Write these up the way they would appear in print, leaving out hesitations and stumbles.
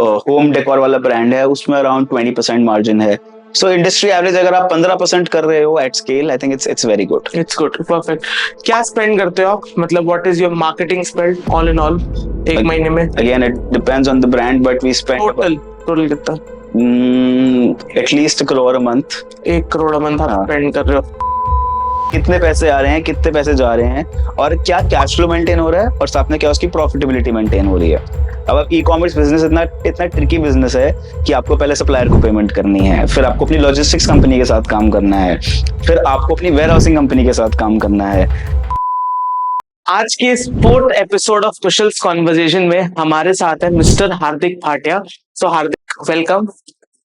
Home decor वाला brand है उसमें अराउंड 20% मार्जिन है. सो इंडस्ट्री एवरेज अगर आप 15% कर रहे हो at scale, I think it's very good. It's good, perfect. क्या स्पेंड करते हो आप, मतलब what is your marketing spend all in all एक महीने में? Again it depends on the brand but we spend total कितना? At least 1 crore a month. 1 crore a month आप स्पेंड कर रहे हो. कितने पैसे आ रहे हैं, कितने पैसे जा रहे हैं, और क्या कैश फ्लो मेंटेन हो रहा है, और साथ में क्या उसकी प्रॉफिटेबिलिटी मेंटेन हो रही है. अब आप ई कॉमर्स बिजनेस इतना ट्रिकी बिजनेस है कि आपको पहले सप्लायर को पेमेंट करनी है, फिर आपको अपनी लॉजिस्टिक्स कंपनी के साथ काम करना है, फिर आपको अपनी वेयर हाउसिंग कंपनी के साथ काम करना है. आज के इस 4th एपिसोड ऑफ कुशल्स कॉन्वर्सेशन में हमारे साथ है mister Hardik Bhatia. So Hardik, welcome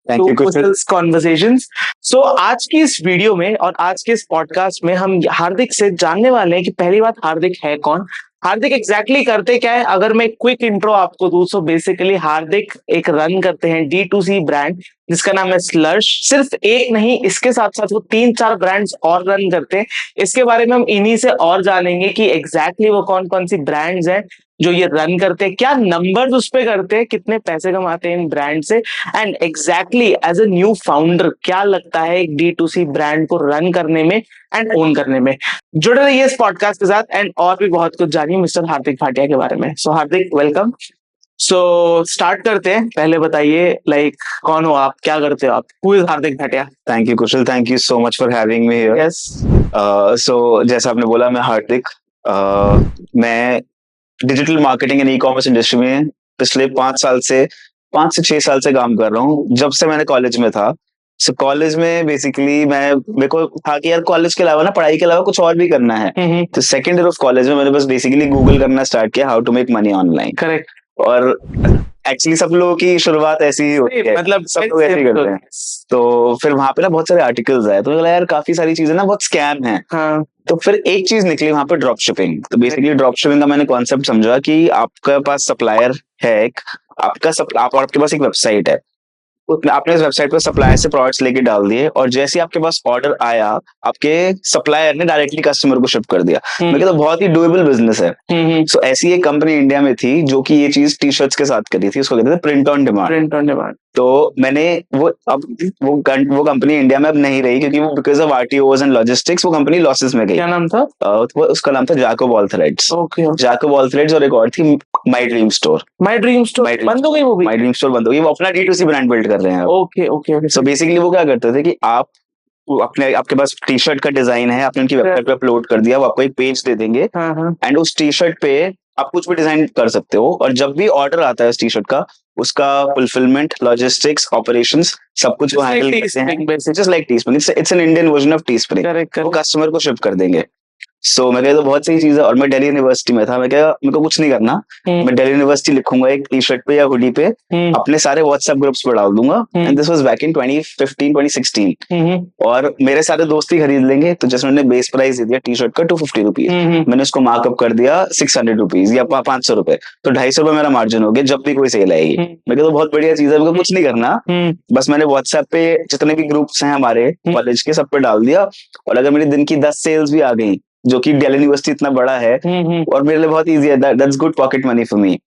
to Kushal's conversations. So आज की इस वीडियो में और आज के इस पॉडकास्ट में हम हार्दिक से जानने वाले हैं कि पहली बात हार्दिक है कौन, हार्दिक एग्जैक्टली करते क्या है. अगर मैं क्विक इंट्रो आपको दूं तो बेसिकली हार्दिक एक रन करते हैं D2C ब्रांड जिसका नाम है स्लर्श. सिर्फ एक नहीं, इसके साथ साथ वो 3-4 ब्रांड्स और रन करते हैं. इसके बारे में हम इन्हीं से और जानेंगे कि एग्जैक्टली वो कौन कौन सी ब्रांड्स हैं जो ये रन करते हैं, क्या नंबर्स उस पे करते हैं, कितने पैसे कमाते हैं इन ब्रांड से, and exactly as a new founder क्या लगता है एक D2C ब्रांड को रन करने में एंड ओन करने में. जुड़े रहिए इस पॉडकास्ट के साथ एंड और भी बहुत कुछ जानिए मिस्टर हार्दिक भाटिया के बारे में. सो हार्दिक, वेलकम. सो स्टार्ट करते हैं. पहले बताइए लाइक कौन हो आप, क्या करते हो आप, who is Hardik Bhatia? Thank you Kushal, thank you so much for having me here. Yes. So जैसा आपने बोला, मैं हार्दिक, मैं digital marketing and e commerce industry में पिछले 5 से 6 साल से काम कर रहा हूँ. जब से मैंने कॉलेज में था, सो कॉलेज में बेसिकली मेरे को था कि यार कॉलेज के अलावा ना, पढ़ाई के अलावा कुछ और भी करना है. तो सेकंड ईयर ऑफ कॉलेज में मैंने बस बेसिकली गूगल करना स्टार्ट किया, how to make money online. Correct. और एक्चुअली सब लोगों की शुरुआत ऐसी ही होती है, मतलब सब लोग ऐसे ही करते हैं. तो फिर वहां पे ना बहुत सारे आर्टिकल्स आए, तो मुझे लगा यार काफी सारी चीजें ना बहुत स्कैम है. हाँ. तो फिर एक चीज निकली वहां पे, ड्रॉप शिपिंग. तो बेसिकली ड्रॉप शिपिंग का मैंने कॉन्सेप्ट समझा कि आपके पास सप्लायर है एक, आपके पास एक वेबसाइट है, आपने इस वेबसाइट पर सप्लायर से प्रोडक्ट्स लेके डाल दिए, और जैसे आपके पास ऑर्डर आया, आपके सप्लायर ने डायरेक्टली कस्टमर को शिप कर दिया. मैं कहता बहुत ही डुएबल बिजनेस है. सो ऐसी एक कंपनी इंडिया में थी जो कि ये चीज टी शर्ट्स के साथ करी थी, उसको कहते थे प्रिंट ऑन डिमांड. तो मैंने वो कंपनी इंडिया में अब नहीं रही, क्योंकि वो बिकॉज ऑफ आरटीओज एंड लॉजिस्टिक्स वो कंपनी लॉसेस में गई. क्या नाम था? उसका नाम था Jacob all threads. Jacob all threads, और एक और थी माई ड्रीम स्टोर. बंद हो गई वो भी? माई ड्रीम स्टोर बंद हो गई. वो अपना D2C ब्रांड बिल्ड कर रहे हैं. ओके. सो बेसिकली वो क्या करते थे कि आपके पास टी शर्ट का डिजाइन है, आपने उनकी वेबसाइट पे अपलोड कर दिया, वो आपको एक पेज दे देंगे, एंड उस टी शर्ट पे आप कुछ भी डिजाइन कर सकते हो, और जब भी ऑर्डर आता है उस टी शर्ट का, उसका फुलफिलमेंट, लॉजिस्टिक्स, ऑपरेशंस, सब कुछ वो हैंडल करते हैं. Just like Teespring, it's an Indian version of Teespring. वो कस्टमर को शिप कर देंगे. सो मैं कहता बहुत सही चीज है. और मैं दिल्ली यूनिवर्सिटी में था. मैं क्या, मेरे को कुछ नहीं करना, मैं दिल्ली यूनिवर्सिटी लिखूंगा एक टी शर्ट पे या हुडी पे, अपने सारे व्हाट्सएप ग्रुप्स पे डाल दूंगा. And this was back in 2015-2016. और मेरे सारे दोस्त ही खरीद लेंगे. तो जैसे उन्होंने बेस प्राइस दे दिया टी शर्ट का 250 रुपीज, मैंने उसको मार्कअप कर दिया 600 रुपीज या 500 रुपए. तो 250 रुपए मेरा मार्जिन हो गया जब भी कोई सेल आएगी. मैं कहता बहुत बढ़िया चीज है, मेरे को कुछ नहीं करना, बस मैंने व्हाट्सएप पे जितने भी ग्रुप्स हैं हमारे कॉलेज के, सब पे डाल दिया. और अगर मेरी दिन की 10 सेल्स भी आ गई, जो कि दिल्ली यूनिवर्सिटी इतना बड़ा है और मेरे लिए बहुत इजी है, that's good pocket money for me.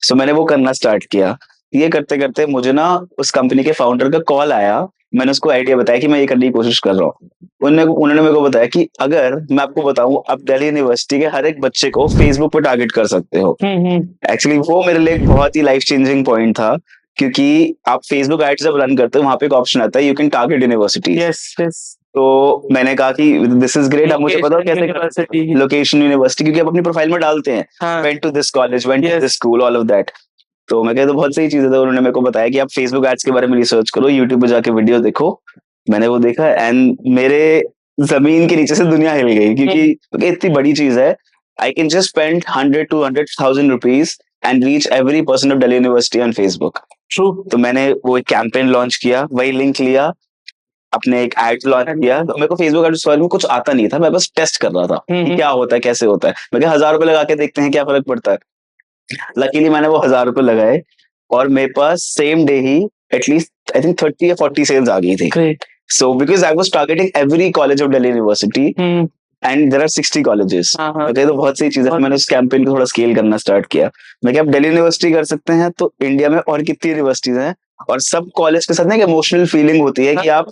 So मैंने वो करना स्टार्ट किया. ये करते करते मुझे ना उस कंपनी के फाउंडर का कॉल आया. मैंने उसको आइडिया बताया कि मैं ये करने की कोशिश कर रहा हूँ. उन्होंने मेरे को बताया कि अगर मैं आपको बताऊं, आप दिल्ली यूनिवर्सिटी के हर एक बच्चे को फेसबुक पे टारगेट कर सकते हो. एक्चुअली वो मेरे लिए एक बहुत ही लाइफ चेंजिंग पॉइंट था, क्योंकि आप फेसबुक एड्स जब रन करते हो, वहां पे एक ऑप्शन आता है, यू कैन टारगेट यूनिवर्सिटी. तो मैंने कहा कि दिस इज ग्रेट. अब मुझे पता है कैसे लोकेशन यूनिवर्सिटी, क्योंकि आप अपनी प्रोफाइल में डालते हैं went to this college, went to this school, all of that. तो मैं कहता बहुत सही चीज है. तो उन्होंने मेरे को बताया कि आप फेसबुक एड्स के बारे में रिसर्च करो, यूट्यूब पे जाके वीडियो देखो. मैंने वो देखा एंड मेरे जमीन के नीचे से दुनिया हिल गई, क्योंकि इतनी बड़ी चीज है. I can just spend 100-200,000 rupees and reach every person of Delhi university on Facebook. तो मैंने वो एक कैंपेन लॉन्च किया, वही लिंक लिया, अपने एक एड लॉन्च किया. तो मेरे को फेसबुक एड्स में कुछ आता नहीं था, मैं बस टेस्ट कर रहा था कि क्या होता है, कैसे होता है. मैं 1000 रुपए लगा के देखते हैं क्या फर्क पड़ता है. लकीली मैंने वो 1000 रुपए लगाए, और मेरे पास सेम डे ही एटलीस्ट आई थिंक 30 या 40 सेल्स आ गई थी. So because I was targeting every college of Delhi university, and there are 60 colleges. Okay, तो बहुत सी चीजें, मैंने उस कैंपेन को थोड़ा स्केल करना स्टार्ट किया। मैं क्या, आप दिल्ली यूनिवर्सिटी कर सकते हैं, तो इंडिया में और कितनी यूनिवर्सिटीज हैं, और सब कॉलेज के साथ ना एक इमोशनल फीलिंग होती है कि आप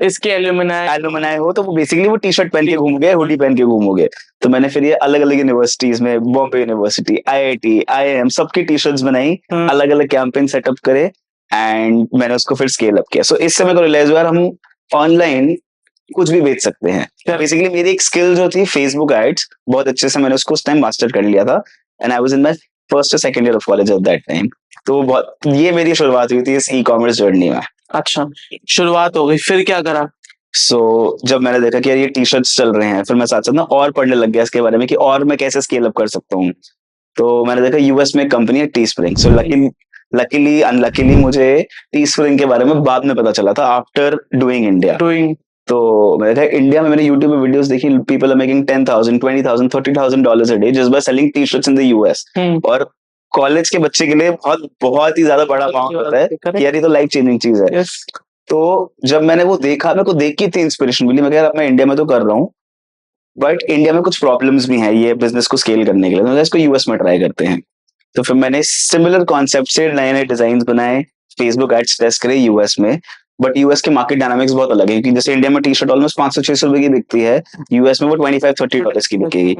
इसके एलुमनाई हो, तो वो बेसिकली वो टी शर्ट पहन के घूमोगे, हुडी पहन के घूमोगे। तो मैंने फिर ये अलग अलग यूनिवर्सिटीज में, बॉम्बे यूनिवर्सिटी, IIT, IIM, सबकी टी शर्ट्स बनाई, अलग अलग कैंपेन सेटअप करे, एंड मैंने उसको फिर स्केल अप किया। सो इससे मेरे को रियलाइज हुआ हम ऑनलाइन कुछ भी बेच सकते हैं। बेसिकली मेरी एक स्किल जो थी फेसबुक एड्स, बहुत अच्छे से मैंने उसको उस टाइम मास्टर कर लिया था, and I was in my first और second year of college at that time. तो बहुत, ये मेरी शुरुआत हुई थी इस ई कॉमर्स जर्नी में। अच्छा, शुरुआत हो गई, फिर क्या करा? जब मैंने देखा कि यार ये टी शर्ट्स चल रहे हैं, फिर मैं साथ साथ ना और पढ़ने लग गया इसके बारे में कि और मैं कैसे स्केल अप कर सकता हूँ। तो मैंने देखा यूएस में एक कंपनी है T spring. So luckily unluckily मुझे टी स्प्रिंग के बारे में बाद में पता चला था, आफ्टर डूइंग इंडिया। तो मैंने देखा इंडिया में, मैंने यूट्यूब में वीडियोस देखी, people are making $10,000, $20,000, $30,000 a day just by selling T shirts in the US. और कॉलेज के बच्चे के लिए बहुत ही ज्यादा बड़ा अमाउंट होता है कि यार ये तो लाइफ चेंजिंग चीज है। तो जब मैंने वो देखा, मेरे को देख के इतनी इंस्पिरेशन मिली। मैं कह रहा, मैं इंडिया में तो कर रहा हूँ, बट इंडिया में कुछ प्रॉब्लम्स भी हैं ये बिजनेस को स्केल करने के लिए, तो इसको यूएस में ट्राई करते हैं। तो फिर मैंने सिमिलर कॉन्सेप्ट से नए नए डिजाइन बनाए, फेसबुक एड्स टेस्ट करे यूएस में। बट यूएस के मार्केट डायनामिक्स बहुत अलग है, क्योंकि जैसे इंडिया में टी शर्ट ऑलमोस्ट 500-600 रुपए की बिकती है, यूएस में वो $25-30 की बिकेगी।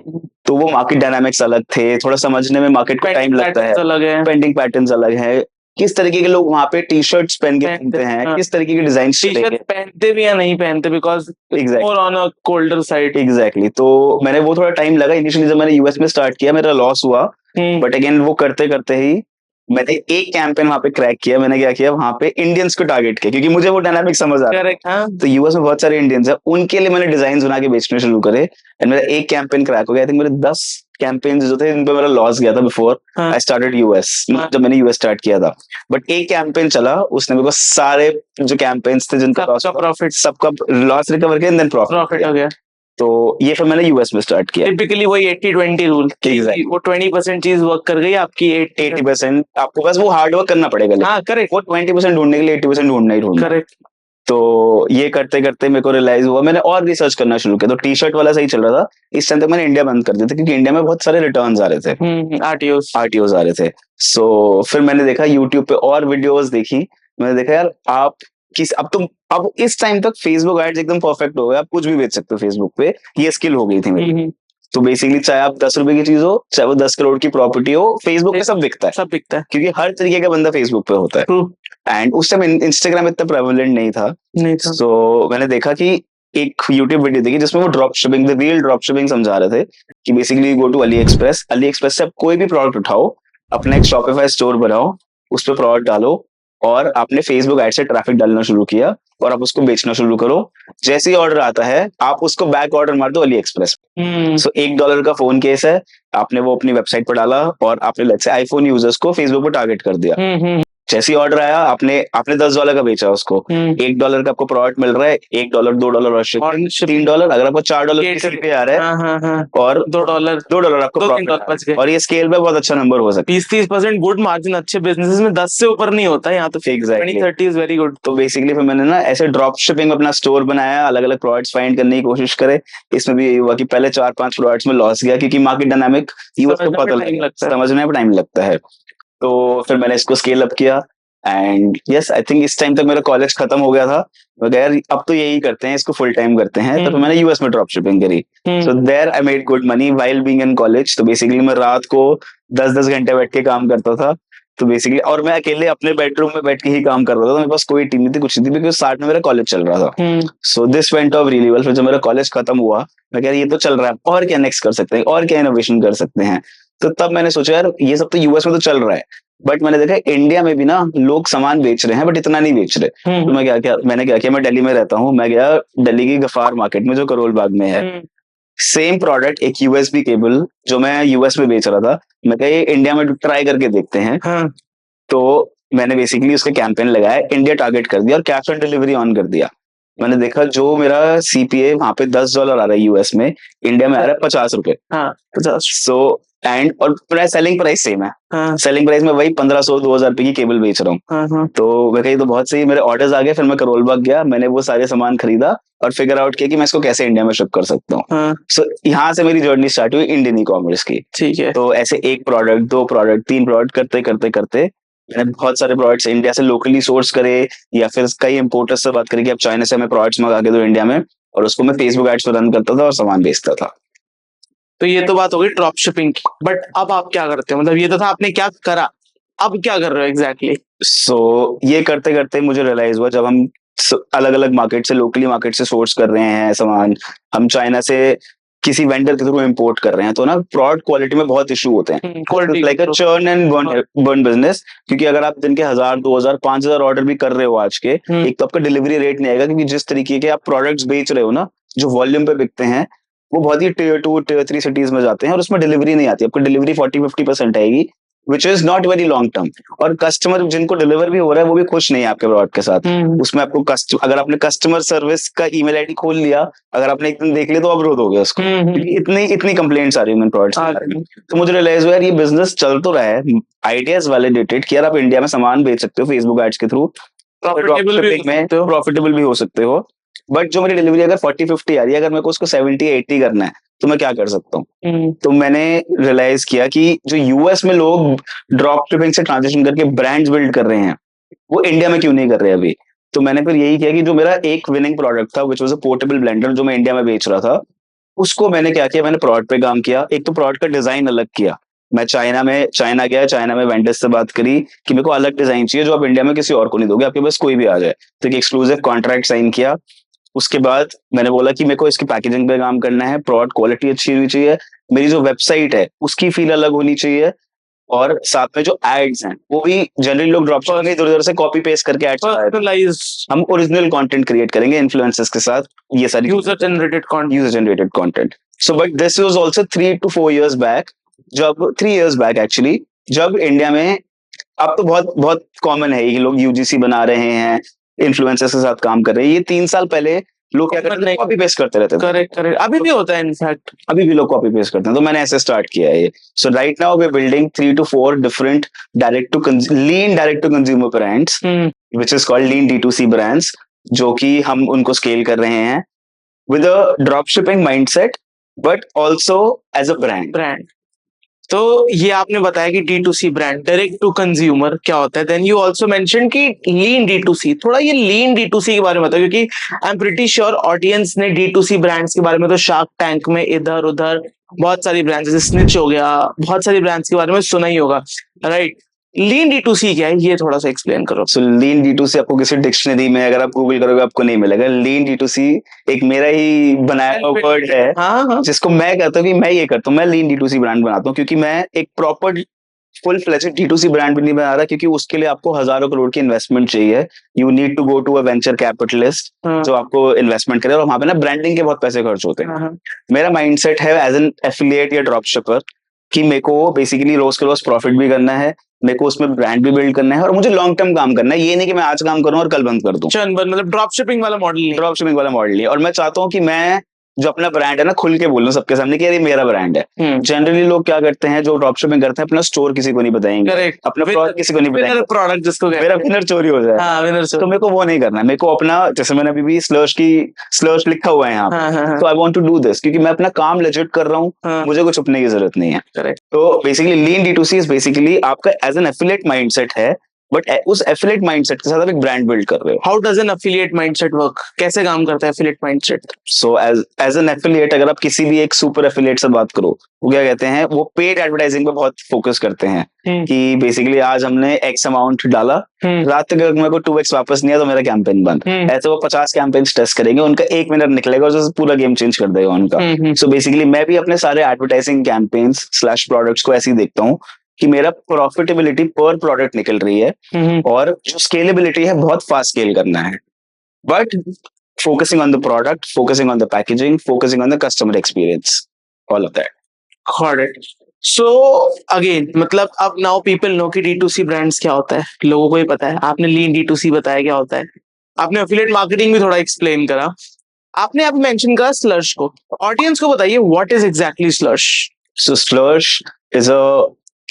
तो वो मार्केट डायनामिक्स अलग थे, थोड़ा समझने में मार्केट को टाइम लगता है, पेंडिंग पैटर्न्स अलग है, किस तरीके के लोग वहाँ पे टी शर्ट्स पहन के घूमते हैं, किस तरीके के डिजाइन पहनते भी या नहीं पहनते, because more on a colder side. Exactly. तो मैंने वो थोड़ा टाइम लगा इनिशियली, जब मैंने यूएस में स्टार्ट किया मेरा लॉस हुआ, बट अगेन वो करते करते ही मैंने एक कैंपेन वहां पे क्रैक किया। मैंने क्या किया, वहां पे इंडियंस को टारगेट किया, क्योंकि मुझे वो डायनामिक समझ आ रहा है। तो यूएस में बहुत सारे इंडियंस है, उनके लिए मैंने डिजाइन बना के बेचने शुरू करे, एंड मेरा एक कैंपेन क्रैक हो गया। आई थिंक मेरे 10 कैंपेन्स जो थे, इन पे मेरा लॉस गया था बिफोर आई स्टार्टेड यूएस, जब मैंने यूएस स्टार्ट किया था। बट एक कैंपेन चला, उसने मेरे को सारे जो कैंपेन्स थे जिनका प्रॉफिट, सबका लॉस रिकवर किया, देन प्रॉफिट हो गया। तो ये फिर मैंने यूएस में स्टार्ट किया। टिपिकली वही 80-20 रूल, वो 20% चीज वर्क कर गई, आपकी 80% आपको बस वो हार्ड वर्क करना पड़ेगा। हाँ करेक्ट, वो 20% ढूंढने के लिए 80% ढूंढना ही ढूंढना। करेक्ट। तो ये करते करते मेरे को रियलाइज हुआ, मैंने और रिसर्च करना शुरू किया। तो टी शर्ट वाला सही चल रहा था, इस टाइम तक मैंने इंडिया बंद कर दिया था, क्योंकि इंडिया में बहुत सारे रिटर्न्स आ रहे थे, आरटीओस आ रहे थे। सो फिर मैंने देखा यूट्यूब पे और वीडियोस देखी, मैंने देखा यार आप अब इस टाइम तक फेसबुक एड्स एकदम परफेक्ट हो गए, आप कुछ भी बेच सकते हो फेसबुक पे, ये स्किल हो गई थी मेरी। तो बेसिकली चाहे आप 10 रुपए की चीज हो, चाहे वो 10 करोड़ की प्रॉपर्टी हो, फेसबुक पे सब बिकता है, क्योंकि हर तरीके का बंदा फेसबुक पे होता है। एंड उस टाइम इंस्टाग्राम इतना प्रेवलेंट नहीं था। तो मैंने देखा कि एक यूट्यूब वीडियो देखी जिसमें वो drop shipping, the real drop shipping समझा रहे थे, कि basically go to AliExpress से आप कोई भी प्रोडक्ट उठाओ, अपना एक शॉपिफाई स्टोर बनाओ, उस पर प्रोडक्ट डालो, और आपने फेसबुक एड से ट्रैफिक डालना शुरू किया, और आप उसको बेचना शुरू करो। जैसे ही ऑर्डर आता है, आप उसको बैक ऑर्डर मार दो अली एक्सप्रेस। सो $1 का फोन केस है, आपने वो अपनी वेबसाइट पर डाला, और आपने लेट्स से आईफोन यूजर्स को फेसबुक पर टारगेट कर दिया। जैसे ही ऑर्डर आया, आपने $10 का बेचा उसको, $1 का आपको प्रोडक्ट मिल रहा है, $1, $2 और $3। अगर आपको $4 पे आ रहा है, और $2 आपको प्रॉफिट, और ये स्केल पे बहुत अच्छा नंबर हो सकता है। 20-30% गुड मार्जिन अच्छे बिजनेस में 10 से ऊपर नहीं होता है, यहाँ तो 20-30 इज वेरी गुड। तो बेसिकली फिर मैंने ना ऐसे ड्रॉप शिपिंग अपना स्टोर बनाया, अलग अलग प्रोडक्ट्स फाइंड करने की कोशिश करे। इसमें भी यही हुआ कि पहले 4-5 प्रोडक्ट्स में लॉस गया, क्योंकि मार्केट डायनामिक समझने में टाइम लगता है। तो फिर मैंने इसको स्केल अप किया, एंड यस, आई थिंक इस टाइम तक मेरा कॉलेज खत्म हो गया था। मैं यार अब तो यही करते हैं, इसको फुल टाइम करते हैं। तो फिर मैंने यूएस में ड्रॉप शिपिंग करी। So there I made good money while being in college. तो बेसिकली मैं रात को 10-10 घंटे बैठ के काम करता था। तो बेसिकली, और मैं अकेले अपने बेडरूम में बैठ के ही काम कर रहा था, मेरे पास कोई टीम नहीं थी, कुछ नहीं थी, क्योंकि साथ में मेरा कॉलेज चल रहा था। So this went of really well. फिर जब मेरा कॉलेज खत्म हुआ, मैं कह रहा ये तो चल रहा है, और क्या नेक्स्ट कर सकते हैं, और क्या इनोवेशन कर सकते हैं। तो तब मैंने सोचा यार ये सब तो यूएस में तो चल रहा है, बट मैंने देखा इंडिया में भी ना लोग सामान बेच रहे हैं, बट इतना नहीं बेच रहे। तो मैंने क्या किया, मैं दिल्ली में रहता हूँ, मैं गया दिल्ली की गफार मार्केट में जो करोल बाग में है, सेम प्रोडक्ट, एक यूएसबी केबल जो मैं यूएस में बेच रहा था, मैं कहा ये इंडिया में ट्राई करके देखते हैं। तो मैंने बेसिकली उसका कैंपेन लगाया, इंडिया टारगेट कर दिया, और कैश ऑन डिलीवरी ऑन कर दिया। मैंने देखा जो मेरा सीपीए वहां पे $10 आ रहा है यूएस में, इंडिया में आ रहा है $50। सो एंड और मेरा सेलिंग प्राइस सेम है। हाँ, सेलिंग प्राइस में वही 1500-2000 रुपए की केबल बेच रहा हूँ। हाँ, तो मैं कही तो बहुत सही, मेरे ऑर्डर्स आ गए। फिर मैं करोल बाग गया, मैंने वो सारे सामान खरीदा और फिगर आउट किया कि मैं इसको कैसे इंडिया में शिप कर सकता हूँ। हाँ, सो यहाँ से मेरी जर्नी स्टार्ट हुई इंडियन ई कॉमर्स की। ठीक है। तो ऐसे 1 प्रोडक्ट, 2 प्रोडक्ट, 3 प्रोडक्ट करते करते करते मैंने बहुत सारे प्रोडक्ट्स इंडिया से लोकली सोर्स करे, या फिर कई इम्पोर्टर्स से बात करी कि अब चाइना से हमें प्रोडक्ट्स मंगा के दो इंडिया में, और उसको मैं फेसबुक एड्स पर रन करता था और सामान बेचता था। तो ये तो बात हो गई ड्रॉप शिपिंग की, बट अब आप क्या करते हो? मतलब ये तो था आपने क्या करा, अब क्या कर रहे हो एग्जैक्टली? सो ये करते करते मुझे रियलाइज हुआ, जब हम अलग अलग मार्केट से, लोकली मार्केट से सोर्स कर रहे हैं सामान, हम चाइना से किसी वेंडर के थ्रू इंपोर्ट कर रहे हैं, तो ना प्रोडक्ट क्वालिटी में बहुत इशू होते हैं। Like a churn and burn business, क्योंकि अगर आप दिन के 1000, 2000, 5000 ऑर्डर भी कर रहे हो आज के, एक तो आपका डिलीवरी रेट नहीं आएगा, क्योंकि जिस तरीके के आप प्रोडक्ट्स बेच रहे हो ना, जो वॉल्यूम पे बिकते हैं, वो बहुत ही टियर 2 टियर 3 सिटीज में जाते हैं, और उसमें डिलीवरी नहीं आती। आपको डिलीवरी 40-50% आएगी, which is not very long term. और कस्टमर जिनको डिलीवर भी हो रहा है वो भी खुश नहीं है आपके प्रोडक्ट के साथ। उसमें आपको अगर आपने कस्टमर सर्विस का ईमेल आईडी खोल लिया, अगर आपने एक दिन देख लिया तो आप रोध हो गया उसको, क्योंकि इतनी इतनी कंप्लेंट्स आ रही है प्रोडक्ट्स के बारे में। तो मुझे रियलाइज हुआ यार ये बिजनेस चल तो रहा है, आइडियाज वैलिडेटेड कि यार आप इंडिया में सामान बेच सकते हो फेसबुक एड्स के थ्रू, प्रॉफिटेबल भी हो सकते हो, बट जो मेरी डिलीवरी अगर 40-50 आ रही है, अगर मेरे को उसको 70-80 करना है, तो मैं क्या कर सकता हूँ? तो मैंने रियलाइज किया कि जो यूएस में लोग ड्रॉप शिपिंग से ट्रांजिशन करके ब्रांड्स बिल्ड कर रहे हैं, वो इंडिया में क्यों नहीं कर रहे अभी? तो मैंने फिर यही किया कि जो मेरा एक विनिंग प्रोडक्ट था, which was a portable blender, जो मैं इंडिया में बेच रहा था, उसको मैंने क्या किया, मैंने प्रोडक्ट पे काम किया। एक तो प्रोडक्ट का डिजाइन अलग किया। मैं चाइना गया, चाइना में वेंडर्स से बात करी कि मेरे को अलग डिजाइन चाहिए जो आप इंडिया में किसी और को नहीं दोगे, आपके पास कोई भी आ जाए। तो एक एक्सक्लूसिव कॉन्ट्रैक्ट साइन किया। उसके बाद मैंने बोला कि मेरे को इसकी पैकेजिंग पे काम करना है, प्रोडक्ट क्वालिटी अच्छी होनी चाहिए, मेरी जो वेबसाइट है उसकी फील अलग होनी चाहिए, और साथ में जो एड्स हैं वो भी जनरली लोग ड्रॉपशिपिंग में इधर-उधर से कॉपी पेस्ट करके एड्स पर्सनलाइज्ड, हम ओरिजिनल कंटेंट क्रिएट करेंगे इन्फ्लुएंसर्स के साथ, ये सारी user generated content. So but this was also 3 to 4 years back, जब 3 years बैक एक्चुअली, जब इंडिया में, अब तो बहुत बहुत कॉमन है कि लोग यूजीसी बना रहे हैं, इन्फ्लुएंसर्स के साथ काम कर रहे हैं। ये 3 साल पहले लोग क्या करते थे, कॉपी पेस्ट करते रहते थे। करेक्ट, अभी भी होता है इनफैक्ट, अभी भी लोग कॉपी पेस्ट करते हैं, तो मैंने ऐसे स्टार्ट किया है ये। So right now we are building 3 to 4 different lean direct to consumer brands, which is called lean D2C brands, जो कि हम उनको स्केल कर रहे हैं with a drop shipping mindset, but also as a brand. तो ये आपने बताया कि D2C brand, direct to consumer क्या होता है। देन यू आल्सो मेंशन कि लीन D2C, थोड़ा ये लीन D2C के बारे में बताओ, क्योंकि I am pretty sure audience ने D2C ब्रांड्स के बारे में तो शार्क टैंक में इधर उधर बहुत सारी ब्रांड्स, जैसे स्निच हो गया, बहुत सारी ब्रांड्स के बारे में सुना ही होगा, राइट? लीन D2C क्या है, ये थोड़ा सा एक्सप्लेन करो। सो लीन D2C आपको किसी डिक्शनरी में अगर आप गूगल करोगे आपको नहीं मिलेगा। लीन D2C एक मेरा ही बनाया हुआ वर्ड है, हाँ, जिसको मैं कहता हूँ कि मैं ये करता हूँ, मैं लीन D2C ब्रांड बनाता हूँ, क्योंकि मैं एक proper full fledged D2C brand भी नहीं बना रहा, क्योंकि उसके लिए आपको हजारों करोड़ की इन्वेस्टमेंट चाहिए। You need to go to a venture capitalist जो आपको इन्वेस्टमेंट करे, और वहां पे ना ब्रांडिंग के बहुत पैसे खर्च होते हैं। मेरा माइंडसेट है एज एन एफिलिएट या ड्रॉप शिपर कि मेरे को बेसिकली रोज के रोज प्रॉफिट भी करना है, मेरे को उसमें ब्रांड भी बिल्ड करना है, और मुझे लॉन्ग टर्म काम करना है। ये नहीं कि मैं आज काम करूं और कल बंद कर दूं। मतलब ड्रॉप शिपिंग वाला मॉडल नहीं, ड्रॉप शिपिंग वाला मॉडल नहीं। और मैं चाहता हूं कि मैं जो अपना ब्रांड है ना खुल के बोलूं सबके सामने कि यार ये मेरा ब्रांड है। जनरली लोग क्या करते हैं जो ड्रॉप शिपिंग करते हैं, अपना स्टोर किसी को नहीं बताएंगे, अपना प्रोडक्ट किसी को नहीं बताएंगे, प्रोडक्ट जिसको मेरा विनर चोरी हो जाए। तो मेरे को वो नहीं करना है। मेरे को अपना, जैसे मैंने अभी भी स्लर्श लिखा हुआ है यहाँ पे, तो I want to do this क्योंकि मैं अपना काम लेजिट कर रहा हूँ, मुझे कुछ छुपने की जरूरत नहीं है। तो basically lean D2C is basically आपका एज एन एफिलिएट माइंडसेट है, बट उस एफिलिएट माइंडसेट के साथ आप एक ब्रांड बिल्ड कर रहे हो। How does an affiliate mindset work, कैसे काम करता है affiliate mindset? So as an affiliate, अगर आप किसी भी एक सुपर एफिलिएट से बात करो, वो क्या कहते हैं, वो पेड एडवर्टाइजिंग पे बहुत फोकस करते हैं कि बेसिकली आज हमने एक्स अमाउंट डाला, रात तक अगर मेरे को 2x वापस नहीं आया तो मेरा कैंपेन बंद। ऐसे वो 50 कैंपेन टेस्ट करेंगे, उनका 1 मिनट निकलेगा और पूरा गेम चेंज कर देगा उनका। सो बेसिकली मैं भी अपने सारे एडवर्टाइजिंग कैंपेन्स स्लैश प्रोडक्ट्स को ऐसे ही देखता हूँ कि मेरा प्रॉफिटेबिलिटी पर प्रोडक्ट निकल रही है, और जो स्केलेबिलिटी है बहुत फास्ट स्केल करना है, but focusing on the product, focusing on the packaging, focusing on the customer experience, all of that. Got it. So again, मतलब अब now people know कि D2C brands क्या होता है, लोगों को ही पता है। आपने लीन D2C बताया क्या होता है, आपने affiliate marketing भी थोड़ा explain करा, आपने अब मेंशन करा स्लर्श को। ऑडियंस को बताइए what is exactly Slursh. So Slursh is a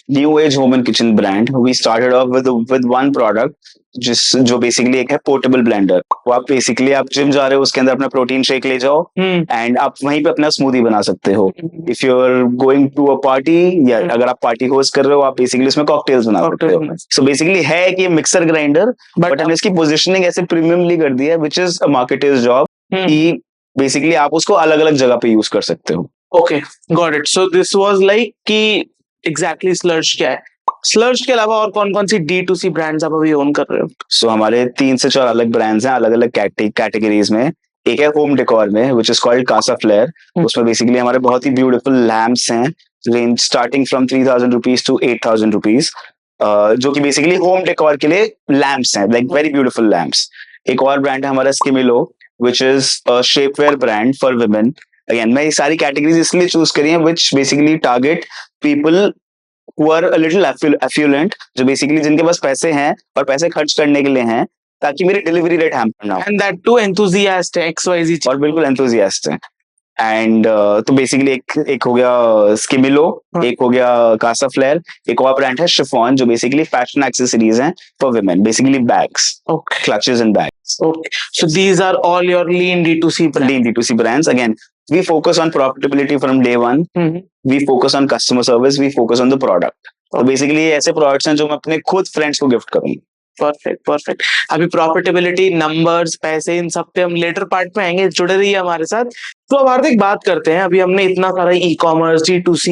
new age home and kitchen brand. We started off with one product जो बेसिकली एक है पोर्टेबल ब्लेंडर। वो आप बेसिकली आप जिम जा रहे हो, उसके अंदर अपना प्रोटीन शेक ले जाओ एंड आप वहीं पे अपना स्मूदी बना सकते हो। If you are going to a party या अगर आप पार्टी होस्ट कर रहे हो, आप बेसिकली उसमें कॉकटेल्स बना सकते हो। सो बेसिकली है कि मिक्सर ग्राइंडर, बट हमने इसकी पोजिशनिंग ऐसे प्रीमियमली कर दी है, which is a marketers job, कि बेसिकली आप उसको अलग अलग जगह पे यूज कर सकते हो। Okay, got it. So this was like कि एग्जैक्टली स्लर्श क्या है, स्लर्श के अलावा और कौन कौन सी D2C ब्रांड्स आप अभी ओन कर रहे हो? सो हमारे 3 से 4 अलग ब्रांड्स हैं, अलग अलग कैटेगरीज में। एक है होम डेकोर में, which is called Casa Flair. उसमें बेसिकली हमारे बहुत ही ब्यूटीफुल लैम्प्स हैं, range starting from 3000 rupees to 8000 rupees, जो कि बेसिकली होम डेकोर के लिए लैम्प्स हैं, लाइक वेरी ब्यूटीफुल लैम्प्स। एक और ब्रांड है हमारा Skimillo, which is shapewear brand for women. Again मैं ये सारी कैटेगरीज इसलिए चूज करी है, which basically target people who are a little affluent, जो बेसिकली जिनके पास पैसे हैं और पैसे खर्च करने के लिए हैं, ताकि मेरी डिलीवरी रेट हैम्पर ना हो। एंड दैट टू एंथुसियास्ट है, XYZ, और बिल्कुल एंथुसियास्ट है। एंड तो बेसिकली एक हो गया स्किमिलो, एक हो गया कासा फ्लेयर, एक और ब्रांड है शिफॉन, जो बेसिकली फैशन एक्सेसरीज हैं for women, basically bags, clutches and bags. Okay, so these are all your lean D2C brands. Again, we focus on profitability from day one. We focus on customer service. We focus on the product. तो basically ऐसे products हैं जो मैं अपने खुद friends को gift करूंगा। Perfect. अभी प्रॉफिटेबिलिटी, नंबर्स, पैसे, इन सब पे हम लेटर पार्ट में आएंगे, जुड़े रहिए हमारे साथ। तो अब हार्दिक बात करते हैं, अभी हमने इतना सारा ई-कॉमर्स, D2C,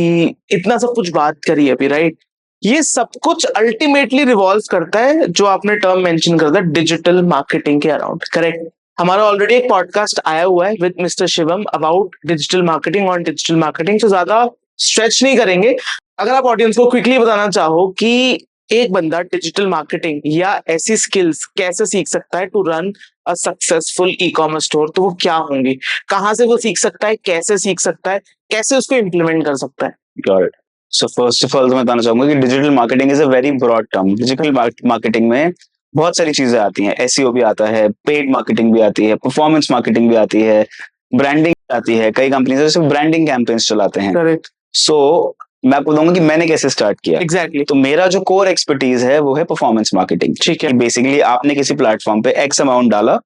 इतना सब कुछ बात करी अभी, राइट? ये सब कुछ अल्टीमेटली रिवॉल्व करता है, जो आपने टर्म मेंशन कर दिया, डिजिटल मार्केटिंग के अराउंड, करेक्ट? हमारा ऑलरेडी एक पॉडकास्ट आया हुआ है with mister Shivam about digital marketing, on digital marketing, तो ज्यादा स्ट्रेच नहीं करेंगे। अगर आप ऑडियंस को क्विकली बताना चाहो कि एक बंदा डिजिटल मार्केटिंग या ऐसी स्किल्स कैसे सीख सकता है to run a successful e-commerce store, तो वो क्या होंगी, कहां से वो सीख सकता है, कैसे सीख सकता है, कैसे उसको इम्प्लीमेंट कर सकता है? सो फर्स्ट ऑफ ऑल तो मैं बताना चाहूंगा कि digital marketing is a very broad term. Digital marketing में बहुत सारी चीजें आती हैं, SEO भी आता है, पेड मार्केटिंग भी आती है, परफॉर्मेंस मार्केटिंग भी आती है, ब्रांडिंग आती है। कई कंपनीज सिर्फ ब्रांडिंग कैंपेन्स चलाते हैं। करेक्ट। सो मैं आपको बताऊंगा कि मैंने कैसे स्टार्ट किया। एग्जैक्टली। तो मेरा जो कोर एक्सपर्टीज है वो है परफॉर्मेंस मार्केटिंग। ठीक है। बेसिकली आपने किसी प्लेटफॉर्म पे X अमाउंट डाला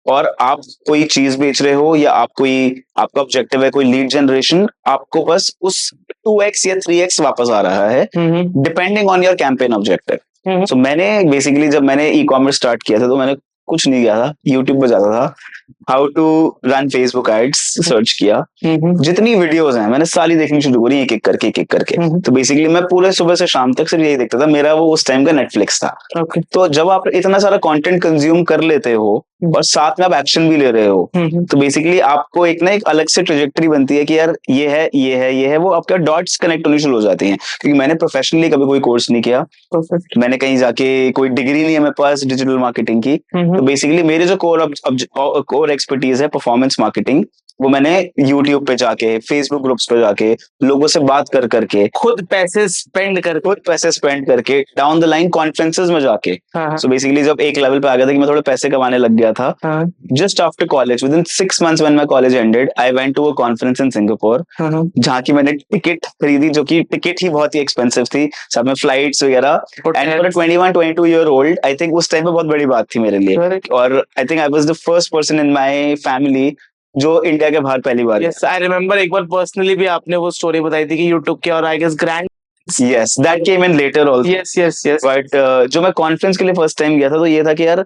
और आप कोई चीज बेच रहे हो या आपका ऑब्जेक्टिव है कोई लीड जनरेशन, आपको बस उस 2x या 3x वापस आ रहा है, depending on your campaign objective. So मैंने बेसिकली जब मैंने ई-कॉमर्स स्टार्ट किया था, तो मैंने कुछ नहीं किया था, यूट्यूब पे जाता था, how to run Facebook ads search किया, जितनी वीडियोस हैं मैंने सारी देखनी शुरू करी, एक एक करके। तो बेसिकली मैं पूरे सुबह से शाम तक सिर्फ यही देखता था। मेरा वो उस टाइम का नेटफ्लिक्स था। तो जब आप इतना सारा कंटेंट कंज्यूम कर लेते हो और साथ में आप एक्शन भी ले रहे हो, तो बेसिकली आपको एक अलग से ट्रेजेक्टरी बनती है कि यार ये है, वो आपका डॉट्स कनेक्ट होनी शुरू हो जाती हैं। क्योंकि मैंने प्रोफेशनली कभी कोई कोर्स नहीं किया, मैंने कहीं जाके कोई डिग्री नहीं है मेरे पास डिजिटल मार्केटिंग की। तो बेसिकली मेरे जो कोर एक्सपर्टीज है परफॉर्मेंस मार्केटिंग, वो मैंने YouTube पे जाके, फेसबुक ग्रुप्स पे जाके, लोगों से बात करके, खुद पैसे स्पेंड करके, डाउन द लाइन कॉन्फ्रेंसेस में जाके। सो बेसिकली जब एक लेवल पे आ गया था कि मैं थोड़े पैसे कमाने लग गया था, just after college, within 6 months when my college ended, I went to a conference in Singapore, जहाँ की मैंने टिकट खरीदी, जो कि टिकट ही बहुत ही एक्सपेंसिव थी, साथ में फ्लाइट्स वगैरह। And for 21-22 year old, I think उस टाइम पे बहुत बड़ी बात थी मेरे लिए। और I think I was the first person in my family जो इंडिया के बाहर पहली बार। यस, आई रिमेम्बर एक बार पर्सनली भी आपने वो स्टोरी बताई थी कि यू टुक के, और I guess grant, yes that came in later also. Yes. But जो मैं कॉन्फ्रेंस के लिए फर्स्ट टाइम गया था, तो ये था कि यार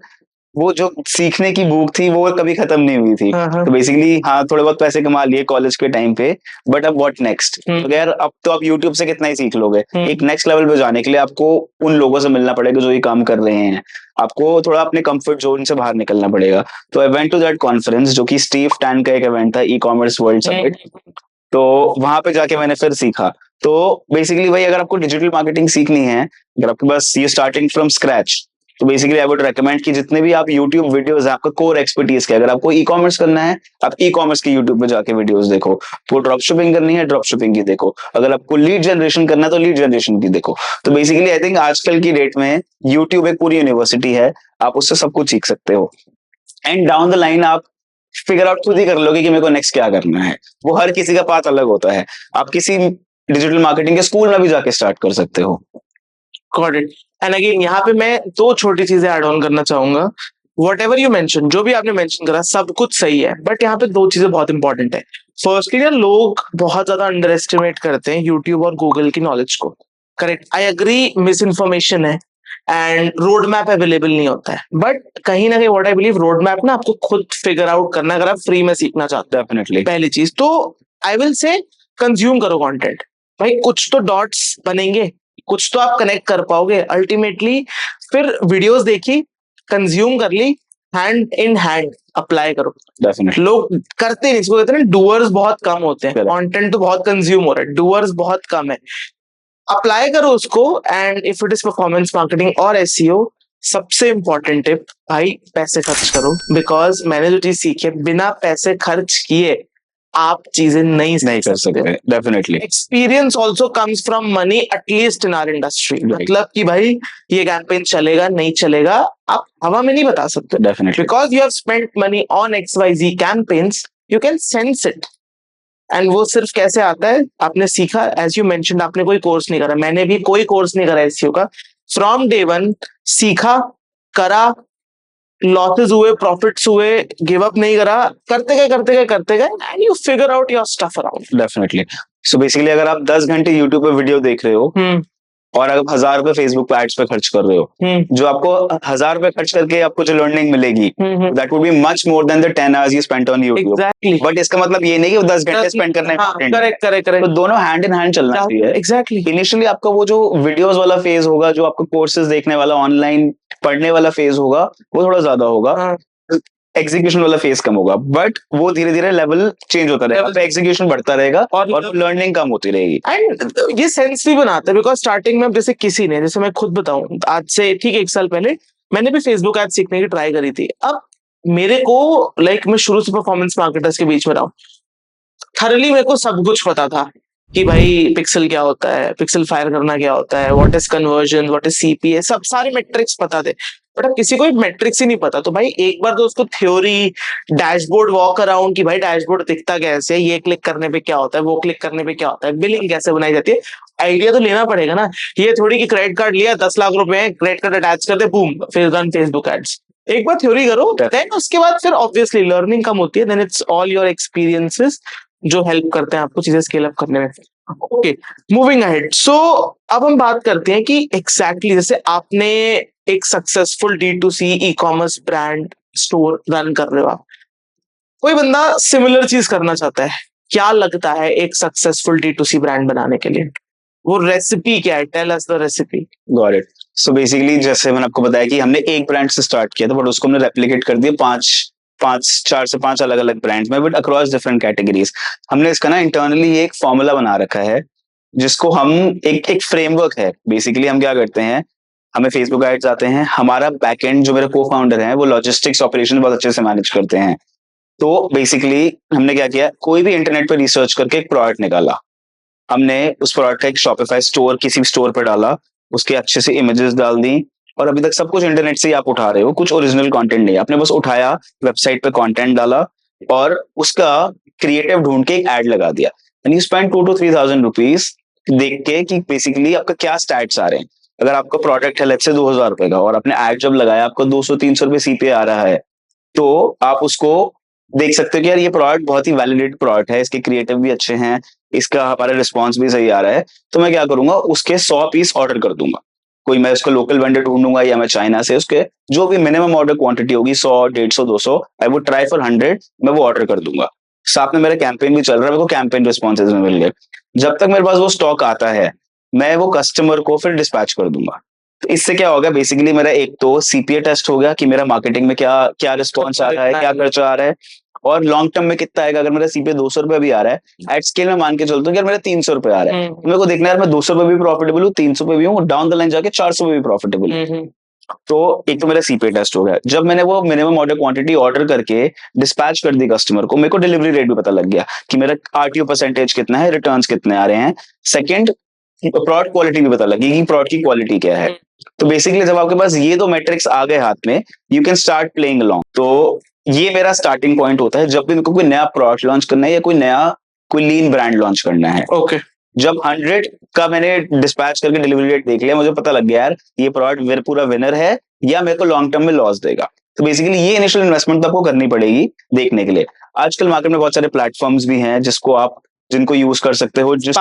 वो जो सीखने की भूख थी वो कभी खत्म नहीं हुई थी। तो बेसिकली थोड़े बहुत पैसे कमा लिए कॉलेज के टाइम पे, बट अब व्हाट नेक्स्ट? तो यार अब तो आप यूट्यूब से कितना ही सीख लोगे। एक नेक्स्ट लेवल पे जाने के लिए आपको उन लोगों से मिलना पड़ेगा जो ये काम कर रहे हैं, आपको थोड़ा अपने कंफर्ट जोन से बाहर निकलना पड़ेगा। तो I went to that conference, जो कि स्टीव टैन का एक इवेंट था, ई-कॉमर्स वर्ल्ड समिट। तो वहां पे जाके मैंने फिर सीखा। तो बेसिकली भाई, अगर आपको डिजिटल मार्केटिंग सीखनी है, अगर आपके पास ये स्टार्टिंग फ्रॉम स्क्रैच, तो बेसिकली आई वुड रेकमेंड कि जितने भी आप YouTube वीडियोस है आपका कोर एक्सपर्टीज के, अगर आपको ई-कॉमर्स करना है, आप ई-कॉमर्स की YouTube पे जाके वीडियोस देखो। वो ड्रॉप शिपिंग करनी है, ड्रॉप शिपिंग की देखो। अगर आपको लीड जनरेशन करना है, तो लीड जनरेशन की देखो। तो बेसिकली आई थिंक आजकल की डेट में YouTube एक पूरी यूनिवर्सिटी है, आप उससे सब कुछ सीख सकते हो। एंड डाउन द लाइन आप फिगर आउट खुद ही कर लोगे कि मेरे को नेक्स्ट क्या करना है। वो हर किसी का पाथ अलग होता है। आप किसी डिजिटल मार्केटिंग के स्कूल में भी जाके स्टार्ट कर सकते हो। Got it. एंड अगेन यहाँ पे मैं दो छोटी चीजें ऐड ऑन करना चाहूंगा। वट एवर यू मेंशन, जो भी आपने मेंशन करा सब कुछ सही है, बट यहाँ पे दो चीजें बहुत इंपॉर्टेंट है। फर्स्टली यार, लोग बहुत ज्यादा अंडर एस्टिमेट करते हैं यूट्यूब और गूगल की नॉलेज को। Correct, I agree, miss information है एंड रोड मैप अवेलेबल नहीं होता है, बट कहीं ना कहीं what I believe, road map ना आपको खुद फिगर आउट करना, अगर आप फ्री में सीखना चाहते हो। डेफिनेटली पहली चीज तो आई विल से कंज्यूम करो कंटेंट। भाई कुछ तो डॉट्स बनेंगे, कुछ तो आप कनेक्ट कर पाओगे अल्टीमेटली। फिर वीडियोस देखी, कंज्यूम कर ली, हैंड इन हैंड अप्लाई करो। डेफिनेटली लोग करते नहीं, इसको कहते हैं डूअर्स बहुत कम होते हैं। Correct. कंटेंट तो बहुत कंज्यूम हो रहा है, डूअर्स बहुत कम है। अप्लाई करो उसको, and if it is performance marketing और एसईओ, सबसे इंपॉर्टेंट टिप भाई, पैसे खर्च करो। बिकॉज मैंने जो चीज सीखी है, बिना पैसे खर्च किए आप चीजें नहीं कर सकते। Definitely experience also comes from money, at least in our industry. मतलब कि भाई ये कैंपेन चलेगा नहीं चलेगा आप हवा में नहीं बता सकते। Definitely because you have spent money on XYZ campaigns, you can sense it. And वो सिर्फ कैसे आता है, आपने सीखा, एज यू मेंशन्ड, आपने कोई कोर्स नहीं करा, मैंने भी कोई कोर्स नहीं करा एसईओ का। फ्रॉम डे वन सीखा, करा, लॉसेस हुए, प्रॉफिट्स हुए, गिव अप नहीं करा, करते गए and you figure out your stuff around. Definitely. So basically अगर आप 10 घंटे यूट्यूब पे वीडियो देख रहे हो और अगर 1000 रुपए फेसबुक पे एड्स पे खर्च कर रहे हो, जो आपको 1000 रुपए खर्च करके आपको जो लर्निंग मिलेगी, that would be much more than the 10 hours you spent on YouTube. Exactly. But इसका मतलब ये नहीं कि वो 10 घंटे स्पेंड करना है। करेक्ट। तो दोनों हैंड इन हैंड चलना चाहिए। एग्जैक्टली। इनिशियली आपका वो जो वीडियोस वाला फेज होगा, जो आपको कोर्सेज देखने वाला, ऑनलाइन पढ़ने वाला फेज होगा, वो थोड़ा ज्यादा होगा। एग्जीक्यूशन वाला फेज कम होगा, बट वो धीरे धीरे लेवल चेंज होता रहेगा, एग्जीक्यूशन बढ़ता रहेगा और लर्निंग कम होती रहेगी। एंड ये सेंस भी बनाता है, बिकॉज स्टार्टिंग में जैसे किसी ने, जैसे मैं खुद बताऊं, आज से ठीक 1 साल पहले मैंने भी फेसबुक एड सीखने की ट्राई करी थी। अब मेरे को मैं शुरू से परफॉर्मेंस मार्केटर्स के बीच में रहा हूं, थरली मेरे को सब कुछ पता था कि भाई पिक्सल क्या होता है, पिक्सल फायर करना क्या होता है, what is conversion, what is CPA, सब सारे मेट्रिक्स पता थे। बट अब किसी को मेट्रिक्स ही नहीं पता, तो भाई एक बार तो उसको थ्योरी, डैशबोर्ड वॉक अराउंड, कि भाई डैशबोर्ड दिखता कैसे है, ये क्लिक करने पे क्या होता है, वो क्लिक करने पे क्या होता है, बिलिंग कैसे बनाई जाती है, आइडिया तो लेना पड़ेगा ना। ये थोड़ी कि क्रेडिट कार्ड लिया, 10 लाख रुपए है, क्रेडिट कार्ड अटैच कर दे, बूम, फिर रन फेसबुक एड्स। एक बार थ्योरी करो, देन उसके बाद फिर ऑब्वियसली लर्निंग कम होती है, then it's all your experiences जो हेल्प करते हैं आपको चीजें स्केल अप करने में। Okay, moving ahead. सो अब हम बात करते हैं कि एग्जैक्टली जैसे आपने एक successful D2C e commerce brand store run कर रहे हो आप, कोई बंदा सिमिलर चीज करना चाहता है, क्या लगता है एक सक्सेसफुल D2C ब्रांड बनाने के लिए वो रेसिपी क्या है? Tell us the recipe. Got it. So basically जैसे मैंने आपको बताया कि हमने एक ब्रांड से स्टार्ट किया था, बट उसको हमने रेप्लिकेट कर दिया 4 से 5 अलग अलग ब्रांड्स में, बट अक्रॉस डिफरेंट कैटेगरीज। हमने इसका ना इंटरनली एक फॉर्मूला बना रखा है, जिसको हम एक फ्रेमवर्क है। बेसिकली हम क्या करते हैं, हमें फेसबुक एड्स आते हैं, हमारा बैकएंड जो मेरे को फाउंडर हैं वो लॉजिस्टिक्स ऑपरेशन बहुत अच्छे से मैनेज करते हैं। तो बेसिकली हमने क्या किया, कोई भी इंटरनेट पर रिसर्च करके एक प्रोडक्ट निकाला, हमने उस प्रोडक्ट का एक शॉपिफाई स्टोर, किसी भी स्टोर पर डाला, उसके अच्छे से इमेजेस डाल दी, और अभी तक सब कुछ इंटरनेट से ही आप उठा रहे हो, कुछ ओरिजिनल कंटेंट नहीं, आपने बस उठाया, वेबसाइट पे कंटेंट डाला और उसका क्रिएटिव ढूंढ के एक एड लगा दिया, and you spend 2 to 3,000 rupees देख के कि बेसिकली आपका क्या स्टैट्स आ रहे हैं। अगर आपका प्रोडक्ट है लेट्स से 2,000 रुपए का, और आपने एड जब लगाया आपको 200-300 रुपए सीपीए आ रहा है, तो आप उसको देख सकते हो कि यार ये प्रोडक्ट बहुत ही वैलिडेट प्रोडक्ट है, इसके क्रिएटिव भी अच्छे हैं, इसका हमारा रिस्पॉन्स भी सही आ रहा है। तो मैं क्या करूंगा, उसके 100 पीस ऑर्डर कर दूंगा, कोई मैं उसको लोकल वेंडर ढूंढूंगा या मैं चाइना से उसके जो भी मिनिमम ऑर्डर क्वांटिटी होगी 100, 150, 200, आई वुड ट्राई फॉर 100, मैं वो ऑर्डर कर दूंगा। साथ में मेरा कैंपेन भी चल रहा है, मेरे को कैंपेन रिस्पॉन्सेज में मिल गए। जब तक मेरे पास वो स्टॉक आता है, मैं वो कस्टमर को फिर डिस्पैच कर दूंगा। तो इससे क्या होगा, बेसिकली मेरा एक तो सीपीए टेस्ट हो गया कि मेरा मार्केटिंग में क्या क्या रिस्पॉन्स आ रहा है, क्या खर्चा आ रहा है, और लॉन्ग टर्म में कितना आएगा। अगर मेरा सीपीए 200 रुपए भी आ रहा है, एट स्केल में मान के चलता हूँ कि मेरा 300 रुपए आ रहा है, तो मेरे को देखना है मैं 200 रुपए भी प्रॉफिटेबल हूँ, 300 रुपए भी हूँ, डाउन द लाइन जाके 400 रुपए भी प्रॉफिटेबल हूँ। तो एक तो मेरा सीपीए टेस्ट हो गया। जब मैंने वो मिनिमम ऑर्डर क्वांटिटी ऑर्डर करके डिस्पैच कर दी कस्टमर को, मेरे को डिलीवरी रेट भी पता लग गया कि मेरा आरटीओ परसेंटेज कितना है, रिटर्न्स कितने आ रहे हैं। सेकंड, प्रोडक्ट क्वालिटी भी पता लगी कि प्रोडक्ट की क्वालिटी क्या है। तो बेसिकली जब आपके पास ये दो मैट्रिक्स आ गए हाथ में, you can start playing along. तो ये मेरा स्टार्टिंग पॉइंट होता है जब भी मेरे को कोई नया प्रोडक्ट लॉन्च करना है या कोई लीन ब्रांड लॉन्च करना है। ओके, जब 100 का मैंने डिस्पैच करके डिलीवरी डेट देख लिया, मुझे पता लग गया यार ये प्रोडक्ट पूरा विनर है या मेरे को लॉन्ग टर्म में लॉस देगा। तो बेसिकली ये इनिशियल इन्वेस्टमेंट तो आपको करनी पड़ेगी देखने के लिए। आजकल मार्केट में बहुत सारे प्लेटफॉर्म्स भी हैं जिनको यूज कर सकते हो just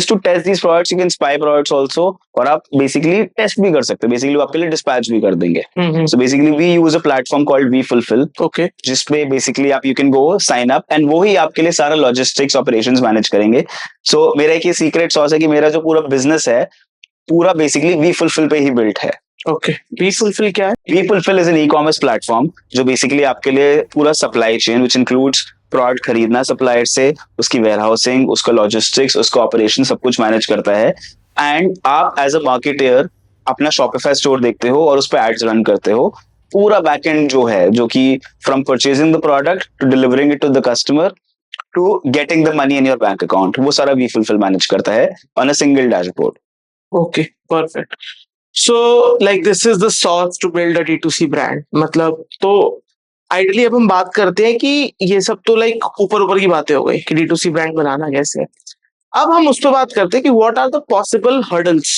to test this products. You can spy products also, और आप बेसिकली टेस्ट भी कर सकते हो, बेसिकली वो आपके लिए डिस्पैच भी कर देंगे। So basically we use a platform called we fulfil, okay, जिसपे बेसिकली आप you can go sign up and वो ही आपके लिए सारा लॉजिस्टिक्स ऑपरेशंस मैनेज करेंगे। सो मेरा एक ये सीक्रेट सॉस है कि मेरा जो पूरा बिजनेस है पूरा बेसिकली वी फुलफिल पे ही बिल्ट है। ओके, वी फुलफिल क्या है? We fulfil is an e-commerce platform जो बेसिकली आपके लिए पूरा supply chain which includes product खरीदना सप्लायर से, उसकी वेयरहाउसिंग, उसका लॉजिस्टिक्स, उसका ऑपरेशन, सब कुछ मैनेज करता है। एंड आप एज अ मार्केटियर अपना शॉपिफाई स्टोर देखते हो और उस पर एड्स रन करते हो। पूरा बैकएंड जो है, जो कि from purchasing the product to delivering it to the customer to getting the money in your bank account, वो सारा वी फुलफिल मैनेज करता है on a single dashboard. Okay, perfect. So like this is the source to build a D2C brand. मतलब तो ideally अब हम बात करते हैं कि ये सब तो लाइक ऊपर ऊपर की बातें हो गई कि D2C ब्रांड बनाना कैसे है। अब हम उस पर बात करते हैं कि what are the possible hurdles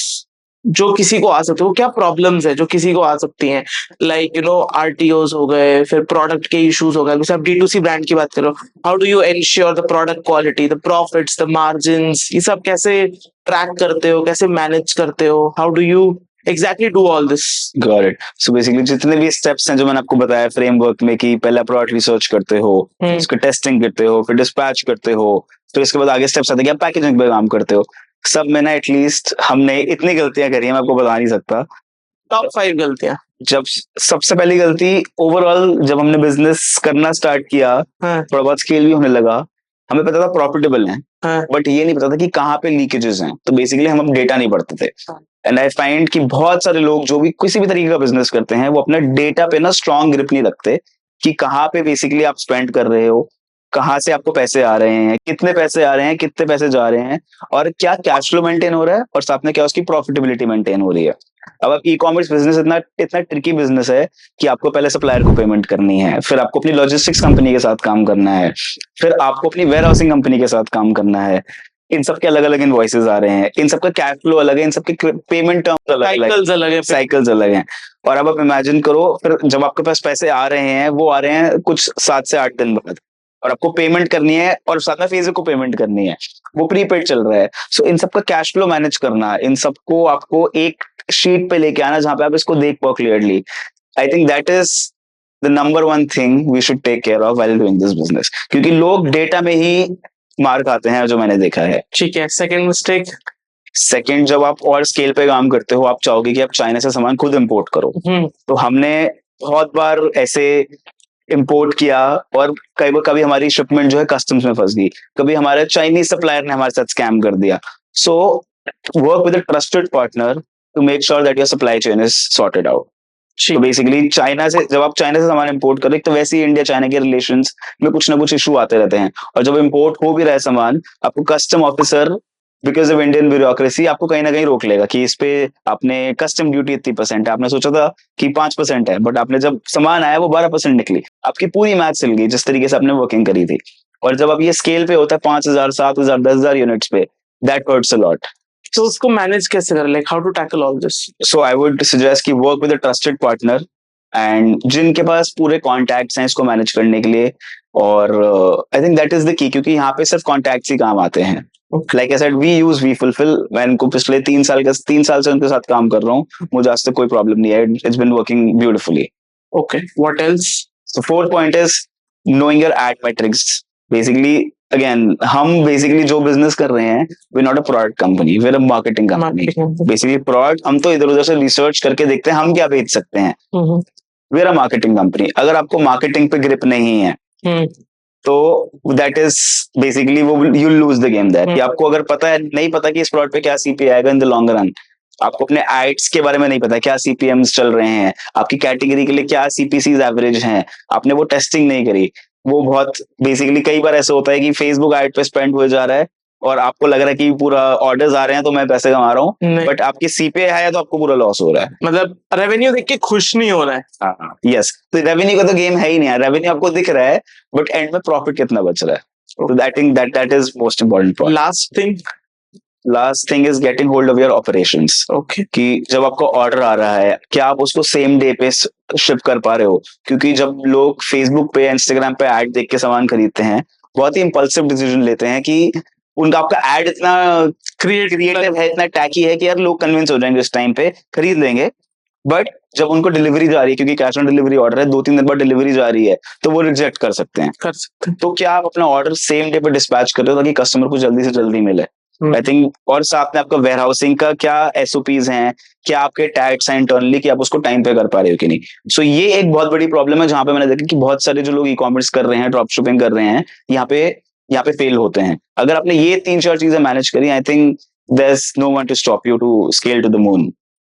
जो किसी को आ सकते हैं, वो क्या प्रॉब्लम्स है जो किसी को आ सकती हैं। लाइक RTOs हो गए, फिर प्रोडक्ट के इश्यूज हो गए। जैसे आप D2C ब्रांड की बात करो, how do you ensure the product quality, the profits, the margins, ये सब कैसे ट्रैक करते हो, कैसे मैनेज करते हो, how do you exactly do all this? Got it. So basically जितने भी स्टेप्स हैं जो मैंने आपको बताया फ्रेमवर्क में कि पहला प्रोडक्ट रिसर्च करते हो, उसका टेस्टिंग करते हो, फिर डिस्पैच करते हो, फिर इसके बाद आगे स्टेप्स आते हैं कि आप पैकेजिंग पे काम करते हो। सब में ना एटलीस्ट हमने इतनी गलतियां करी है, मैं आपको बता नहीं सकता। टॉप 5 गलतियां। जब सबसे पहली गलती, ओवरऑल जब हमने बिजनेस करना स्टार्ट किया, थोड़ा बहुत स्केल भी होने लगा, हमें पता था प्रॉफिटेबल है, बट ये नहीं पता था कि कहाँ पे लीकेजेस हैं। तो बेसिकली हम डेटा नहीं पढ़ते थे। एंड आई फाइंड कि बहुत सारे लोग जो भी किसी भी तरीके का बिजनेस करते हैं वो अपना डेटा पे ना स्ट्रॉन्ग ग्रिप नहीं रखते कि कहाँ पे बेसिकली आप स्पेंड कर रहे हो, कहाँ से आपको पैसे आ रहे हैं, कितने पैसे आ रहे हैं, कितने पैसे जा रहे हैं, और क्या कैश फ्लो मेंटेन हो रहा है, और साथ में क्या उसकी प्रॉफिटेबिलिटी मेंटेन हो रही है। अब आप ई कॉमर्स बिजनेस इतना इतना ट्रिकी बिजनेस है कि आपको पहले सप्लायर को पेमेंट करनी है, फिर आपको अपनी लॉजिस्टिक्स कंपनी के साथ काम करना है, फिर आपको अपनी वेयर हाउसिंग कंपनी के साथ काम करना है। इन सबके अलग अलग इनवॉइसेस आ रहे हैं, इन सबका कैश फ्लो अलग है, इन सबके पेमेंट टर्म्स अलग है, साइकिल्स अलग हैं। और अब आप इमेजिन करो, फिर जब आपके पास पैसे आ रहे हैं, वो आ रहे हैं कुछ 7 से 8 दिन बाद, और आपको पेमेंट करनी है और साथ में फेसबुक को पेमेंट करनी है, वो प्रीपेड चल रहा है। सो इन सबका कैश फ्लो मैनेज करना, इन सबको आपको एक शीट पे लेके आना जहां पे आप इसको देख पाओ clearly. I think that is the number 1 thing we should take care of while doing this business, क्योंकि लोग डेटा में ही मार खाते हैं, जो मैंने देखा है। ठीक है, सेकंड मिस्टेक। सेकंड, जब आप और स्केल पे काम करते हो, आप चाहोगे कि आप चाइना से सामान खुद इंपोर्ट करो। तो हमने बहुत बार ऐसे इंपोर्ट किया और कभी हमारी शिपमेंट जो है कस्टम्स में फंस गई, कभी हमारे चाइनीज सप्लायर ने हमारे साथ स्कैम कर दिया। So work with a trusted partner to make sure that your supply chain is sorted out. तो बेसिकली चाइना से, जब आप चाइना से सामान इंपोर्ट करो, तो वैसे ही इंडिया चाइना के रिलेशंस में कुछ ना कुछ इशू आते रहते हैं, और जब इंपोर्ट हो भी रहा है सामान, आपको custom officer because of Indian bureaucracy आपको कहीं ना कहीं रोक लेगा कि इस पे आपने कस्टम ड्यूटी इतनी % है, आपने सोचा था कि 5% है, बट आपने जब सामान आया वो 12% निकली, आपकी पूरी मैथ चल गई जिस तरीके से आपने वर्किंग करी थी। और जब अब ये स्केल पे होता है 5,000, 7,000, 10,000 यूनिट्स पे, दैट हर्ट्स अ लॉट। तो उसको मैनेज कैसे करें, like how to tackle all this? So I would suggest कि work with a trusted partner and जिनके पास पूरे कॉन्टैक्ट्स हैं इसको मैनेज करने के लिए। और आई think that is the key, क्योंकि यहाँ पे सिर्फ कॉन्टैक्ट्स ही काम आते हैं। Like I said, we use we fulfil. मैं इनको पिछले 3 साल से उनके साथ काम कर रहा हूँ, मुझे आज तक कोई प्रॉब्लम नहीं है। It's been working beautifully. Okay, what else? So fourth point is knowing your ad metrics. Basically again, हम बेसिकली जो बिजनेस कर रहे हैं, we not a product company, we are a marketing company. Basically product हम तो इधर उधर से रिसर्च करके देखते हैं हम क्या बेच सकते हैं। We are a marketing company. अगर आपको मार्केटिंग पे ग्रिप नहीं है तो दैट इज बेसिकली वो you lose the game that. कि आपको अगर पता है, नहीं पता कि इस प्रोडक्ट पे क्या CPA आएगा इन द लॉन्ग रन, आपको अपने एड्स के बारे में नहीं पता क्या CPMs चल रहे हैं, आपकी कैटेगरी के लिए क्या CPCs एवरेज हैं, आपने वो टेस्टिंग नहीं करी। वो बहुत बेसिकली कई बार ऐसा होता है कि फेसबुक एड पे स्पेंड हो जा रहा है और आपको लग रहा है कि पूरा ऑर्डर्स आ रहे हैं तो मैं पैसे कमा रहा हूँ, बट आपकी CPA है तो आपको पूरा लॉस हो रहा है। मतलब रेवेन्यू देख के खुश नहीं हो रहा है। हाँ, यस। तो रेवेन्यू का तो गेम है ही नहीं है, रेवेन्यू आपको दिख रहा है बट एंड में प्रॉफिट कितना बच रहा है। So I think that is most important part. Last thing is getting hold of your operations. Okay. कि जब आपको ऑर्डर आ रहा है क्या आप उसको सेम डे पे शिप कर पा रहे हो, क्योंकि जब लोग फेसबुक पे इंस्टाग्राम पे ऐड देख के सामान खरीदते हैं बहुत ही इंपल्सिव डिसीजन लेते हैं कि उनका आपका ऐड इतना क्रिएटिव है, इतना टैकी है कि यार लोग कन्विंस हो जाएंगे उस टाइम पे, खरीद लेंगे। बट जब उनको डिलीवरी जा रही है, क्योंकि कैश ऑन डिलीवरी ऑर्डर है, 2-3 दिन बाद डिलीवरी जा रही है, तो वो रिजेक्ट कर सकते हैं। तो क्या आप अपना ऑर्डर सेम डे पे डिस्पैच कर रहे हो ताकि कस्टमर को जल्दी से जल्दी मिले? आई थिंक, और साथ में आपका वेयर हाउसिंग का क्या एसओपीज हैं, क्या आपके टैग्स हैं इंटरनली कि आप उसको टाइम पे कर पा रहे हो कि नहीं। सो ये एक बहुत बड़ी प्रॉब्लम है जहां पे मैंने देखा कि बहुत सारे जो लोग ई कॉमर्स कर रहे हैं, ड्रॉप शिपिंग कर रहे हैं, यहाँ पे फेल होते हैं। अगर आपने ये 3-4 चीजें मैनेज करी, I think there is no one to stop you to scale to the moon.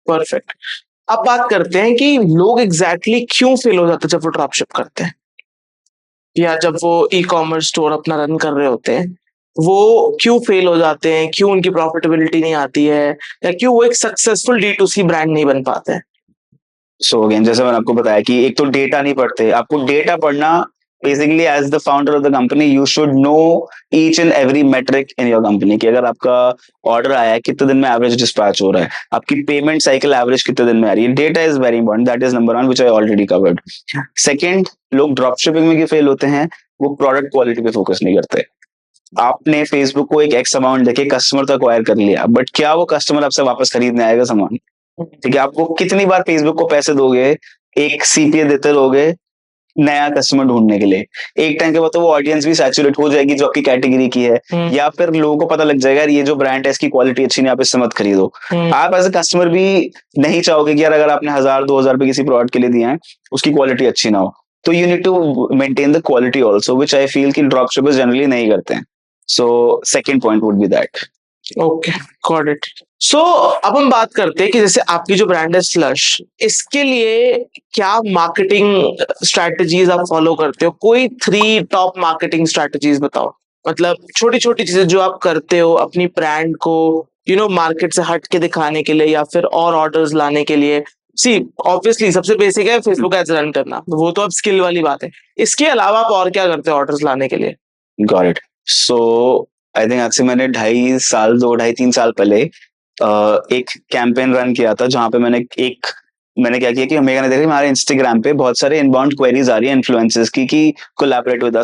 Perfect. अब बात करते हैं कि लोग एग्जैक्टली क्यों फेल हो जाते हैं जब वो ड्रॉप शिप करते हैं, या जब वो ई कॉमर्स स्टोर अपना रन कर रहे होते हैं, वो क्यों फेल हो जाते हैं, क्यों उनकी प्रॉफिटेबिलिटी नहीं आती है, या क्यों वो एक सक्सेसफुल D2C ब्रांड नहीं बन पाते हैं। सो अगेन, जैसे मैंने आपको बताया कि एक तो डेटा नहीं पढ़ते, आपको डेटा पढ़ना basically as the founder of the company you should know each and every metric in your company कि अगर आपका ऑर्डर आया है कितने दिन में एवरेज डिस्पैच हो रहा है, आपकी पेमेंट साइकिल एवरेज कितने दिन में आ रही है। Data is very important, that is number 1 which I already covered. Second, लोग ड्रॉप शिपिंग में क्यों फेल होते हैं, वो प्रोडक्ट क्वालिटी पे फोकस नहीं करते। आपने फेसबुक को एक एक्स अमाउंट देके कस्टमर तो एक्वायर कर लिया, बट क्या वो कस्टमर आपसे वापस खरीदने आएगा सामान? ठीक है, आपको कितनी बार फेसबुक को पैसे दोगे, एक सीपीए देते रहोगे नया कस्टमर ढूंढने के लिए, एक टाइम के बाद तो वो ऑडियंस भी सैचुरेट हो जाएगी जो आपकी कैटेगरी की है, या फिर लोगों को पता लग जाएगा ये जो ब्रांड है इसकी क्वालिटी अच्छी नहीं, आप इससे मत खरीदो। आप एज ए कस्टमर भी नहीं चाहोगे कि यार अगर आपने 1000-2000 रुपए किसी प्रोडक्ट के लिए दिए हैं उसकी क्वालिटी अच्छी ना हो। तो you need to maintain the quality also, which I feel कि ड्रॉप शिपर्स जनरली नहीं करते हैं। So second point would be that. Okay, got it. So अब हम बात करते हैं कि जैसे आपकी जो ब्रांड है स्लश, इसके लिए क्या मार्केटिंग स्ट्रैटेजीज आप फॉलो करते हो? कोई 3 टॉप मार्केटिंग स्ट्रैटेजीज बताओ। मतलब छोटी छोटी चीजें जो आप करते हो अपनी ब्रांड को मार्केट से हट के दिखाने के लिए, या फिर और ऑर्डर्स लाने के लिए। सी ऑब्वियसली सबसे बेसिक है फेसबुक एड्स रन करना, वो तो अब स्किल वाली बात है। इसके अलावा आप और क्या करते हो ऑर्डर्स लाने के लिए? Got it. So I think आज से मैंने 2.5-3 साल पहले एक कैंपेन रन किया था जहां पे मैंने क्या किया कि मैंने देखा हमारे इंस्टाग्राम पे बहुत सारे इनबाउंड क्वेरीज आ रही है इन्फ्लुएंसर्स की कोलैबोरेट विद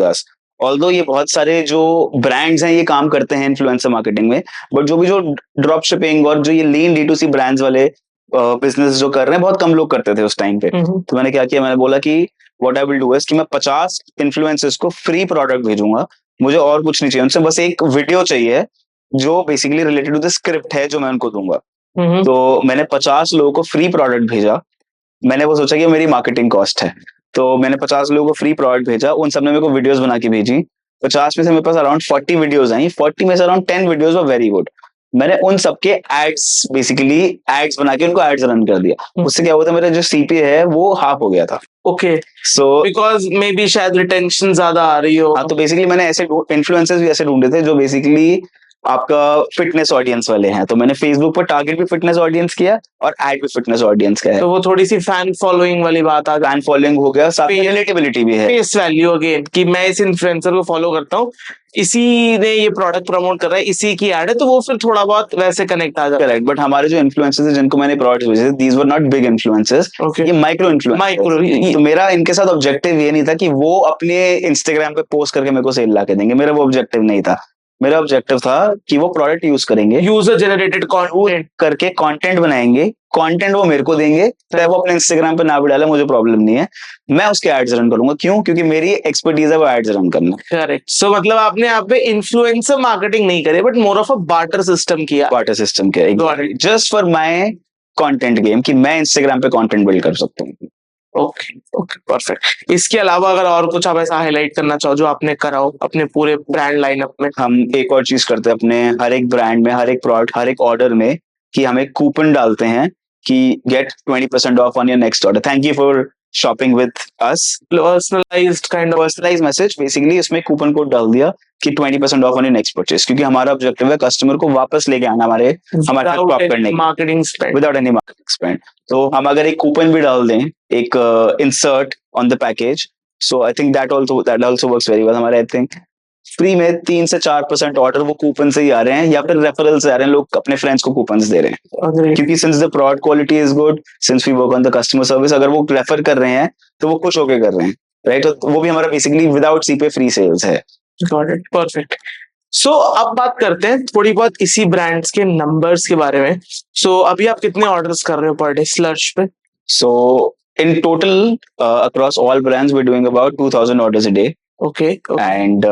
अस। ऑल्दो ये बहुत सारे जो ब्रांड्स हैं ये काम करते हैं इन्फ्लुएंसर मार्केटिंग में, बट जो ड्रॉप शिपिंग और जो ये लीन D2C ब्रांड्स वाले बिजनेस जो कर रहे हैं बहुत कम लोग करते थे उस टाइम पे। तो मैंने क्या किया, मैंने बोला कि what I will do is कि मैं 50 इन्फ्लुएंसर्स को फ्री प्रोडक्ट भेजूंगा, मुझे और कुछ नहीं चाहिए उनसे, बस एक वीडियो चाहिए जो basically related to the script है जो मैं उनको दूंगा। तो मैंने 50 लोगों को फ्री प्रोडक्ट भेजा। मैंने वो सोचा कि मेरी मार्केटिंग कॉस्ट है, तो मैंने 50 लोगों को फ्री प्रोडक्ट भेजा, उन सबने मेरे को वीडियोस बना के भेजी। 50 में से मेरे पास अराउंड 40 वीडियोस आई, 40 में से around 10 videos were very good. मैंने उन सबके एड्स बना के उनको एड्स रन कर दिया। उससे क्या हुआ था, मेरा जो सीपीए है वो हाफ हो गया था। Okay, so because may be शायद रिटेंशन ज्यादा आ रही हो। हाँ, तो बेसिकली मैंने ऐसे इन्फ्लुएंसर्स भी ऐसे ढूंढे थे जो बेसिकली आपका फिटनेस ऑडियंस वाले हैं, तो मैंने फेसबुक पर टारगेट भी फिटनेस ऑडियंस किया और एड भी फिटनेस ऑडियंस का है। तो वो थोड़ी सी फैन फॉलोइंग वाली बात आ गई। फैन फॉलोइंग हो गया, साथ में रिलेटेबिलिटी भी है, फेस वैल्यू अगेन कि मैं इस इन्फ्लुएंसर को फॉलो करता हूँ, इसी ने ये प्रोडक्ट प्रमोट कर रहा है, इसी की एड है, तो वो फिर थोड़ा बहुत वैसे कनेक्ट आ जाता है। करेक्ट, बट हमारे जो इन्फ्लुएंसर्स हैं जिनको मैंने प्रोडक्ट्स भेजे, these were not big influencers, ये माइक्रो इन्फ्लुएंसर्स। तो मेरा इनके साथ ऑब्जेक्टिव ये नहीं था कि वो अपने इंस्टाग्राम पे पोस्ट करके मेरे को सेल ला के देंगे, मेरा वो ऑब्जेक्टिव नहीं था। मेरा ऑब्जेक्टिव था कि वो प्रोडक्ट यूज करेंगे, यूजर जनरेटेड कंटेंट करके कंटेंट बनाएंगे, कंटेंट वो मेरे को देंगे, चाहे वो अपने इंस्टाग्राम पे ना भी डाले, मुझे प्रॉब्लम नहीं है, मैं उसके एड्स रन करूंगा। क्यों? क्योंकि मेरी एक्सपर्टीज है वो एड्स रन करना। करेक्ट। सो मतलब आपने यहाँ पे इन्फ्लुएंसर मार्केटिंग नहीं करे, but more of a barter system किया। Just for my content game, कि मैं इंस्टाग्राम पे कंटेंट बिल्ड कर सकता हूँ। Okay, perfect. इसके अलावा अगर और कुछ आप ऐसा हाईलाइट करना चाहो जो आपने करा हो अपने पूरे ब्रांड लाइनअप में? हम एक और चीज करते हैं अपने हर एक ब्रांड में, हर एक प्रोडक्ट, हर एक ऑर्डर में, कि हम एक कूपन डालते हैं कि get 20% off on your next order, thank you for shopping with us. Personalised message, basically इसमें कूपन कोड डाल दिया कि 20% off on your next purchase, क्योंकि हमारा ऑब्जेक्टिव है कस्टमर को वापस लेके आना हमारे साथ क्रॉप करने की, marketing spend, without any marketing spend. तो हम अगर एक कूपन भी डाल दें, एक insert on the package, so I think that also works very well. हमारे आई थिंक फ्री में 3 से 4% ऑर्डर वो कूपन से ही आ रहे हैं या फिर रेफरल से आ रहे हैं, लोग अपने फ्रेंड्स को कूपन दे रहे हैं। क्योंकि since the product quality is good, since we work on the customer service, अगर वो रेफर कर रहे हैं तो वो खुश होके कर रहे हैं, राइट? तो वो भी हमारा बेसिकली विदाउट सी पे फ्री सेल्स है। Got it, perfect. सो अब बात करते हैं थोड़ी बहुत इसी ब्रांड्स के नंबर्स के बारे में। सो अभी आप कितने ऑर्डर्स कर रहे हो पर डे स्लर्श पे? So in total, across all brands, we're doing about 2,000 orders a day. Okay. And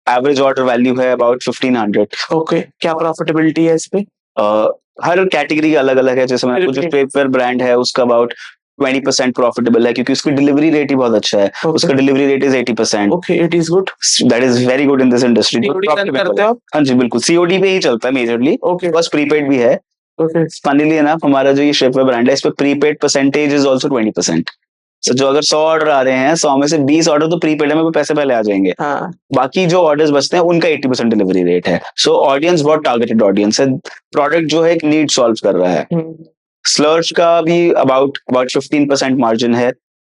average order value है about 1,500. Okay. क्या प्रॉफिटेबिलिटी है इस पे? हर कैटेगरी अलग अलग है। जैसे मैं जो पेपर ब्रांड है उसका about 20% प्रॉफिटेबल है क्योंकि उसकी डिलीवरी रेट ही बहुत अच्छा है। उसका delivery rate is 80%. Okay, it is good. That is very good in this industry. COD करते हो? हाँ जी बिल्कुल, COD पे ही चलता है मेजरली। Okay. बस प्रीपेड भी है। Okay. Funnily enough, हमारा जो ये शेफवेयर ब्रांड है इस पे prepaid percentage is also 20%. So, जो अगर 100 ऑर्डर आ रहे हैं 100 में से 20 ऑर्डर तो प्रीपेड है, में पैसे पहले आ जाएंगे। हाँ. बाकी जो ऑर्डर्स बचते हैं उनका 80% डिलीवरी रेट है। सो ऑडियंस बहुत टारगेटेड ऑडियंस है, प्रोडक्ट जो है एक नीड सॉल्व कर रहा है। स्लर्श का भी अबाउट 15% मार्जिन है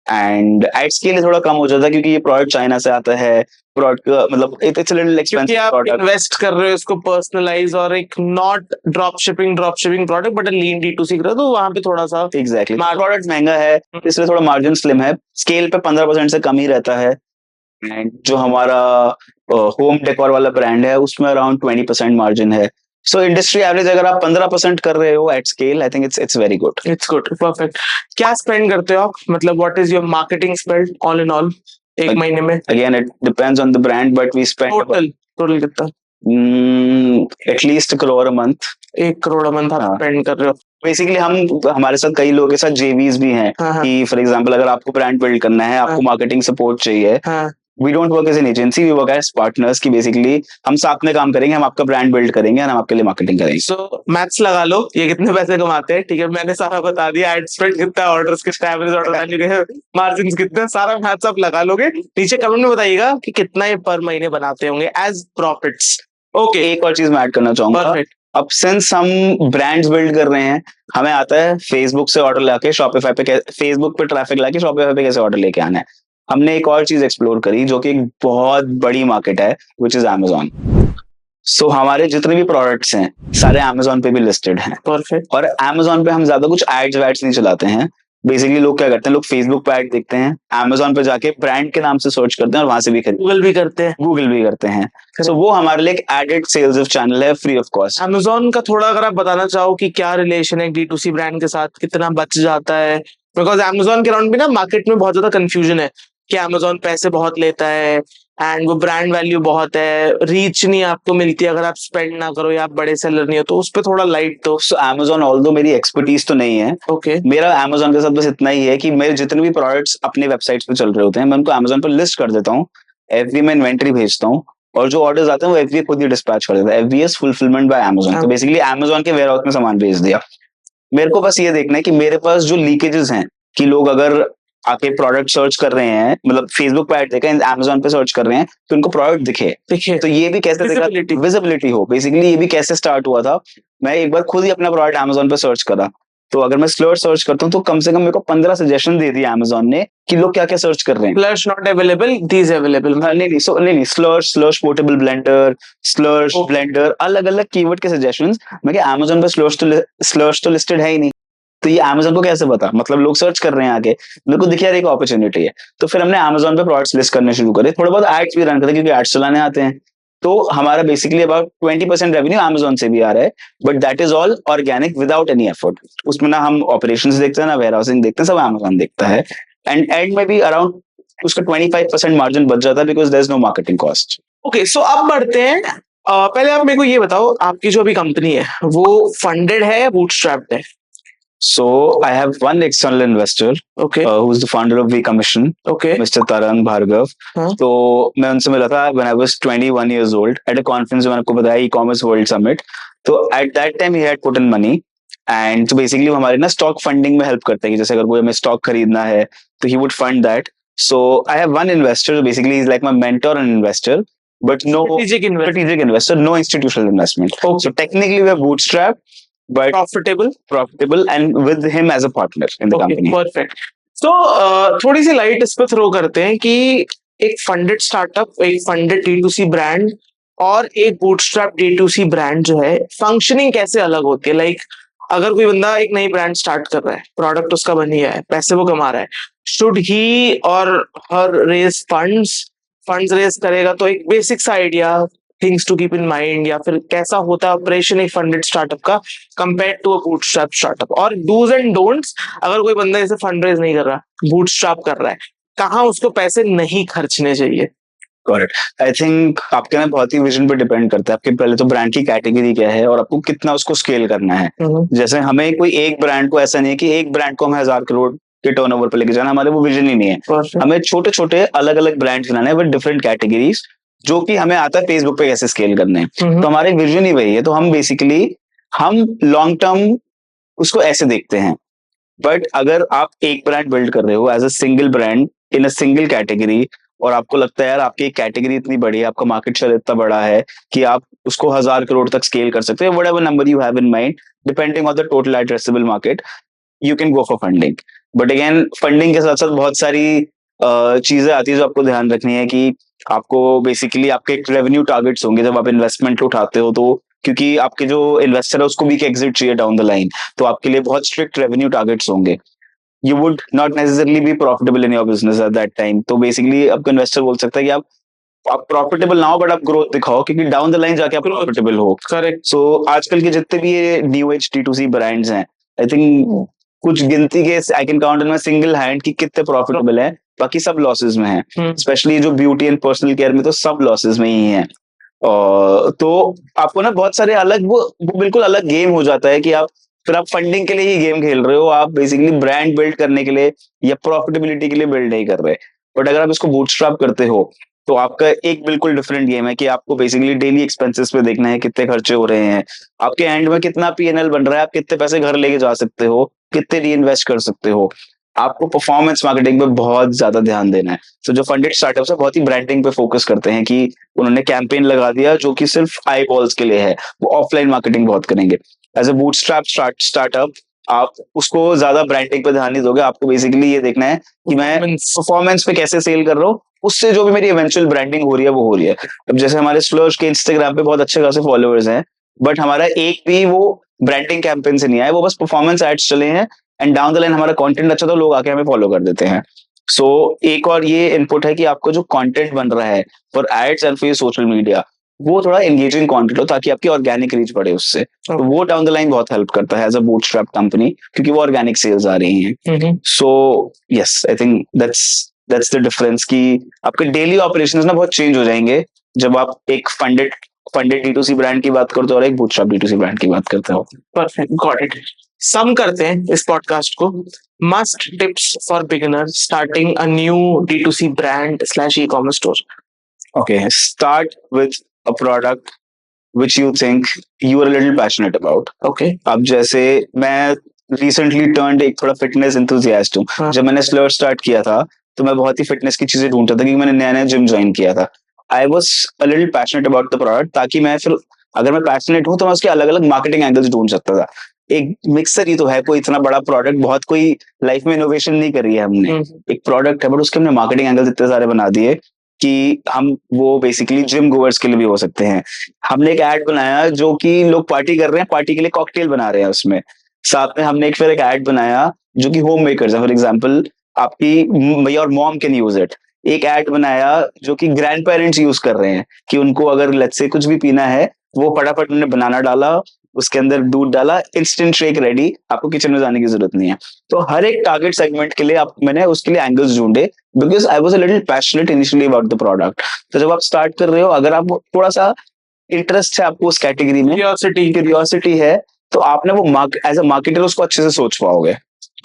एंड एड्स के लिए थोड़ा कम हो जाता है क्योंकि ये प्रोडक्ट चाइना से आता है। प्रोडक्ट मतलब it's a little expensive product. आप इन्वेस्ट कर रहे हो इसको पर्सनलाइज और एक not drop shipping product but lean D2C कर रहे हो, तो वहां पे थोड़ा सा एग्जैक्टली प्रोडक्ट महंगा है इसलिए थोड़ा मार्जिन स्लिम है। स्केल पे 15% से कम ही रहता है। एंड जो हमारा होम डेकोर वाला ब्रांड है उसमें अराउंड 20% मार्जिन है। सो इंडस्ट्री एवरेज अगर आप 15% कर रहे हो at scale, I think it's very good. It's good, perfect. क्या स्पेंड करते हो आप, मतलब what is your marketing spend all in all एक महीने में? Again it depends on the brand but we spend total कितना? At least 1 crore a month. 1 crore a month आप स्पेंड कर रहे हो। बेसिकली हमारे साथ कई लोगों के साथ JVs भी हैं कि फॉर एग्जांपल अगर आपको ब्रांड बिल्ड करना है, आपको मार्केटिंग सपोर्ट चाहिए, we don't work as an agency, we work as partners की बेसिकली हम साथ में काम करेंगे, हम आपका ब्रांड बिल्ड करेंगे और हम आपके लिए मार्केटिंग करेंगे। सो मैथ्स लगा लो, ये कितने पैसे कमाते हैं, ठीक है मैंने सारा बता दिया, एड स्पेंड कितना है, ऑर्डर्स कितना, एवरेज ऑर्डर वैल्यू क्या है, मार्जिन कितने, सारा मैथ्स आप लगा लोगे। नीचे कमेंट में बताइएगा कि कितना ये पर महीने बनाते होंगे एज प्रॉफिट्स। ओके, एक और चीज मैं ऐड करना चाहूंगा। अब सिंस हम ब्रांड्स बिल्ड कर रहे हैं, हमें आता है फेसबुक से ऑर्डर लाके शॉपिफाई पे, फेसबुक पे ट्रैफिक लाके शॉपिफाई पे कैसे ऑर्डर लेके आना है। हमने एक और चीज एक्सप्लोर करी जो कि एक बहुत बड़ी मार्केट है, विच इज Amazon. सो हमारे जितने भी प्रोडक्ट्स हैं सारे Amazon पे भी लिस्टेड हैं। परफेक्ट। और Amazon पे हम ज्यादा कुछ एड्स वैड्स नहीं चलाते हैं। बेसिकली लोग क्या करते हैं, लोग फेसबुक पे ऐड देखते हैं, Amazon पे जाके ब्रांड के नाम से सर्च करते हैं और वहां से भी खरीदते हैं। गूगल भी करते हैं। सो वो हमारे लिए एक एडेड सेल्स चैनल है फ्री ऑफ कॉस्ट। Amazon का थोड़ा अगर आप बताना चाहो कि क्या रिलेशन है D2C ब्रांड के साथ, कितना बच जाता है, बिकॉज Amazon के अराउंड भी ना मार्केट में बहुत ज्यादा कंफ्यूजन है कि Amazon पैसे बहुत लेता है एंड वो ब्रांड वैल्यू बहुत है, रीच नहीं आपको मिलती अगर आप स्पेंड ना करो या आप बड़े सेलर नहीं हो, तो उस पर थोड़ा लाइट दो। सो Amazon ऑल्दो मेरी एक्सपर्टीज तो नहीं है, मेरा Amazon के साथ बस इतना ही है कि मेरे जितने भी प्रोडक्ट्स अपने वेबसाइट्स पे चल रहे होते हैं मैं उनको Amazon पर लिस्ट कर देता हूँ, FBA में इन्वेंटरी भेजता हूँ और जो ऑर्डर्स आते हैं वो FBA खुद ही डिस्पैच कर देता है। FBA fulfilment bye Amazon। तो बेसिकली Amazon के वेयर हाउस में सामान भेज दिया। मेरे को बस ये देखना है कि मेरे पास जो लीकेजेस हैं कि लोग अगर आके प्रोडक्ट सर्च कर रहे हैं, मतलब फेसबुक पे ऐड देखा, Amazon पे सर्च कर रहे हैं तो उनको प्रोडक्ट दिखे, तो ये भी कैसे विजिबिलिटी हो। बेसिकली ये भी कैसे स्टार्ट हुआ था, मैं एक बार खुद ही अपना प्रोडक्ट Amazon पे सर्च करा, तो अगर मैं स्लर्श सर्च करता हूँ तो कम से कम मेरे को 15 सजेशन दे दिया Amazon ने कि लोग क्या क्या सर्च कर रहे हैं। स्लर्श नॉट अवेलेबल, दीज अवेलेबल। नहीं स्लर्श पोर्टेबल ब्लेंडर, स्लर्श ब्लेंडर, अलग अलग कीवर्ड के सजेशंस। मैं क्या Amazon पे स्लर्श तो लिस्टेड है ही नहीं, तो ये Amazon को कैसे पता, मतलब लोग सर्च कर रहे हैं आगे, मेरे को दिखा एक अपॉर्चुनिटी है, तो फिर हमने Amazon पे प्रोडक्ट्स लिस्ट करने शुरू करे। थोड़ा बहुत एड्स भी रन करते क्योंकि एड्स चलाने आते हैं, तो हमारा बेसिकली अबाउट 20% रेवेन्यू Amazon से भी आ रहा है, but that is all organic without any effort. उसमें ना हम ऑपरेशंस देखते हैं ना वेयर हाउसिंग देखते हैं, सब Amazon देखता है। एंड एंड में भी अराउंड उसका 25% मार्जिन बच जाता है because there is no marketing cost. Okay, so अब बढ़ते हैं, पहले आप मेरे को ये बताओ आपकी जो अभी कंपनी है वो फंडेड है या बूटस्ट्रैप्ड है? So I have one external investor, who's the founder of V-Commission, Mr. Tarang Bhargav. तो मैं उनसे मिला था when I was 21 years old at a conference जो मैंने आपको बताया e-commerce world summit. तो at that time he had put in money and so basically वो हमारे ना स्टॉक फंडिंग में हेल्प करते हैं कि जैसे अगर कोई हमें स्टॉक खरीदना है तो he would fund that. So I have one investor, basically he's like my mentor and investor, but no strategic investor, no institutional investment. So technically we are bootstrapped, but profitable and with him as a partner in the company. Perfect. So थोड़ी सी light इस पे throw करते हैं कि एक funded startup, एक funded D2C brand और एक बूटस्ट्रैप D2C ब्रांड जो है, फंक्शनिंग कैसे अलग होती है? लाइक अगर कोई बंदा एक नई ब्रांड स्टार्ट कर रहा है, प्रोडक्ट उसका बन गया है, पैसे वो कमा रहा है, शुड ही और हर रेज फंड्स रेज करेगा तो एक बेसिक सा idea, things to keep in mind, या फिर कैसा होता है ऑपरेशन एक फंडेड स्टार्टअप का compare to a bootstrap startup, और डूज एंड डोंट्स अगर कोई बंदा इसे फंड रेज नहीं कर रहा, बूटस्ट्रैप कर रहा है, कहाँ उसको पैसे नहीं खर्चने चाहिए? करेक्ट। आई थिंक आपके ना बहुत ही विजन पे डिपेंड करता है, आपके पहले तो ब्रांड की कैटेगरी क्या है और आपको कितना उसको स्केल करना है। जैसे हमें कोई एक ब्रांड को, ऐसा नहीं है कि एक ब्रांड को हमें 1000 करोड़ के टर्नओवर पे लेके जाना, हमारे वो विजन ही नहीं है। हमें छोटे छोटे अलग अलग ब्रांड्स बनाने हैं विद डिफरेंट कैटेगरीज, जो कि हमें आता है फेसबुक पे कैसे स्केल करने हैं। तो हमारे विजन ही वही है। तो हम बेसिकली हम लॉन्ग टर्म उसको ऐसे देखते हैं। बट अगर आप एक ब्रांड बिल्ड कर रहे हो as a single brand in a single category, और आपको लगता है यार आपकी कैटेगरी इतनी बड़ी है, आपका मार्केट शेयर इतना बड़ा है कि आप उसको 1000 करोड़ तक स्केल कर सकते हैं, whatever number you have in mind depending on the total addressable market, you can go for funding. But again funding के साथ साथ बहुत सारी चीजें आती है जो आपको ध्यान रखनी है कि आपको बेसिकली आपके रेवेन्यू टारगेट्स होंगे जब आप इन्वेस्टमेंट उठाते हो, तो क्योंकि आपके जो इन्वेस्टर है उसको भी एक एग्जिट चाहिए डाउन द लाइन, तो आपके लिए बहुत स्ट्रिक्ट रेवेन्यू टारगेट्स होंगे। You would not necessarily be profitable in your business at that time. तो बेसिकली आपका इन्वेस्टर बोल सकता है कि आप प्रॉफिटेबल ना हो बट आप ग्रोथ दिखाओ, क्योंकि डाउन द लाइन जाके आप प्रॉफिटेबल हो। करेक्ट। सो आजकल के जितने भी ये न्यू एज D2C ब्रांड्स हैं, आई थिंक कुछ गिनती के I can count in my single hand कि कितने प्रॉफिटेबल हैं, बाकी सब लॉसेस में हैं। स्पेशली जो ब्यूटी एंड पर्सनल केयर में तो सब लॉसेस में ही हैं। तो आपको ना बहुत सारे अलग वो बिल्कुल अलग गेम हो जाता है कि आप फिर आप फंडिंग के लिए ही गेम खेल रहे हो, आप बेसिकली ब्रांड बिल्ड करने के लिए या प्रॉफिटेबिलिटी के लिए बिल्ड नहीं कर रहे। बट अगर आप इसको बूटस्ट्रैप करते हो तो आपका एक बिल्कुल डिफरेंट गेम है कि आपको बेसिकली डेली एक्सपेंसेस पे देखना है कितने खर्चे हो रहे हैं, आपके एंड में कितना P&L बन रहा है, आप कितने पैसे घर लेके जा सकते हो, कितने री इन्वेस्ट कर सकते हो। आपको परफॉर्मेंस मार्केटिंग पे बहुत ज्यादा ध्यान देना है। तो जो फंडेड स्टार्टअप्स है बहुत ही ब्रांडिंग पे फोकस करते हैं कि उन्होंने कैंपेन लगा दिया जो कि सिर्फ आई बॉल्स के लिए है, वो ऑफलाइन मार्केटिंग बहुत करेंगे। एज ए बूटस्ट्रैप स्टार्टअप आप उसको ज्यादा ब्रांडिंग पे ध्यान नहीं दोगे, आपको बेसिकली ये देखना है कि मैं परफॉर्मेंस पे कैसे सेल कर रहा हूँ, उससे जो भी मेरी इवेंचुअल ब्रांडिंग हो रही है वो हो रही है। अब जैसे हमारे स्लर्श के इंस्टाग्राम पे बहुत अच्छे खासे फॉलोअर्स हैं, बट हमारा एक भी वो ब्रांडिंग कैंपेन से नहीं आया, वो बस परफॉर्मेंस एड्स चले हैं एंड डाउन द लाइन हमारा कंटेंट अच्छा, तो लोग आके हमें फॉलो कर देते हैं। सो एक और ये इनपुट है कि आपको जो कंटेंट बन रहा है for ads and for social media, वो थोड़ा एंगेजिंग कंटेंट हो ताकि आपकी ऑर्गेनिक रीच बढ़े उससे। तो वो डाउन द लाइन बहुत हेल्प करता है एज अ बूटस्ट्रैप कंपनी, क्योंकि वो ऑर्गेनिक सेल्स आ रही हैं। So yes, I think that's the difference कि आपके डेली ऑपरेशंस ना बहुत चेंज हो जाएंगे जब आप एक फंडेड D2C ब्रांड की बात करते हो और एक बूटस्ट्रैप D2C ब्रांड की बात करते हो। Perfect, got it. सम करते हैं इस पॉडकास्ट को, must tips for beginners starting a new D2C brand slash e-commerce store. Okay, start with a product which you think you are a little passionate about. Okay. अब जैसे मैं recently turned एक थोड़ा fitness enthusiast हूँ। जब मैंने Slur start किया था तो मैं बहुत ही fitness की चीजें ढूंढता था क्योंकि मैंने नया नया जिम ज्वाइन किया था। I was a little passionate about the product ताकि मैं फिर अगर मैं passionate हूँ तो मैं उसके अलग अलग marketing angles ढूंढ सकता था। एक मिक्सर ही तो है, कोई इतना बड़ा प्रोडक्ट, बहुत कोई लाइफ में इनोवेशन नहीं करी है हमने। एक प्रोडक्ट है बट उसके हमने मार्केटिंग एंगल्स इतने सारे बना दिए कि हम वो बेसिकली जिम गोवर्स के लिए भी हो सकते हैं। हमने एक ऐड बनाया जो कि लोग पार्टी कर रहे हैं, पार्टी के लिए कॉकटेल बना रहे हैं उसमें। साथ में हमने फिर एक ऐड बनाया जो कि होम मेकर्स है, फॉर एग्जांपल आपकी भैया और मॉम कैन यूज इट। एक ऐड बनाया जो कि ग्रैंड पेरेंट्स यूज कर रहे हैं कि उनको अगर लेट्स से कुछ भी पीना है, वो फटाफट उन्होंने बनाना डाला, उसके अंदर दूध डाला, इंस्टेंट शेक रेडी, आपको किचन में जाने की जरूरत नहीं है। तो हर एक टारगेट सेगमेंट के लिए मैंने उसके लिए एंगल्स ढूंढे because I was a little passionate initially about the product. तो जब आप स्टार्ट कर रहे हो, अगर आप थोड़ा सा इंटरेस्ट है आपको उस कैटेगरी में, क्यूरियोसिटी है, तो आपने वो एज अ मार्केटर उसको अच्छे से सोच पाओगे।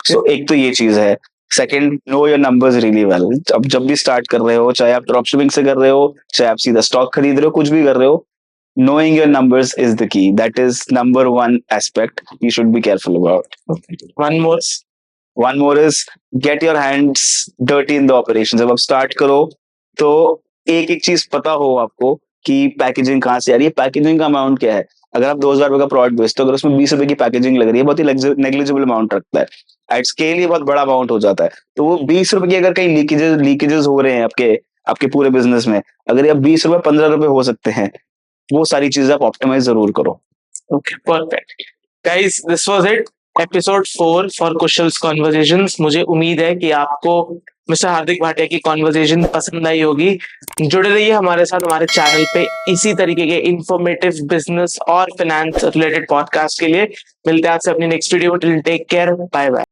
सो एक तो ये चीज है। Second, know your numbers really well. अब जब भी स्टार्ट कर रहे हो, चाहे आप ड्रॉप शिपिंग से कर रहे हो, चाहे आप सीधा स्टॉक खरीद रहे हो, कुछ भी कर रहे हो, knowing your numbers is the key. That is number one aspect you should be careful about. Okay. One more is get your hands dirty in the operations. जब आप स्टार्ट करो तो एक एक चीज पता हो आपको कि पैकेजिंग कहाँ से आ रही है, पैकेजिंग का अमाउंट क्या है। अगर आप 2000 रुपए का प्रोडक्ट बेचते हो, अगर उसमें 20 रुपए की पैकेजिंग लग रही है, बहुत ही नेग्लिजिबल अमाउंट रखता है। एट स्केल ये बहुत बड़ा अमाउंट हो जाता है। तो वो 20 रुपए की अगर कहीं लीकेजेस हो रहे हैं आपके आपके पूरे बिजनेस में, अगर ये 20 रुपए 15 रुपए हो सकते हैं, वो सारी चीजें आप ऑप्टिमाइज जरूर करो। Okay, perfect guys, this was it, episode 4 for Kushal's conversations. मुझे उम्मीद है कि आपको मिस्टर हार्दिक भाटिया की कॉन्वर्सेशन पसंद आई होगी। जुड़े रहिए हमारे साथ हमारे चैनल पे इसी तरीके के इंफॉर्मेटिव बिजनेस और फाइनेंस रिलेटेड पॉडकास्ट के लिए। मिलते हैं आपसे अपनी नेक्स्ट वीडियो में। Till take care, bye bye.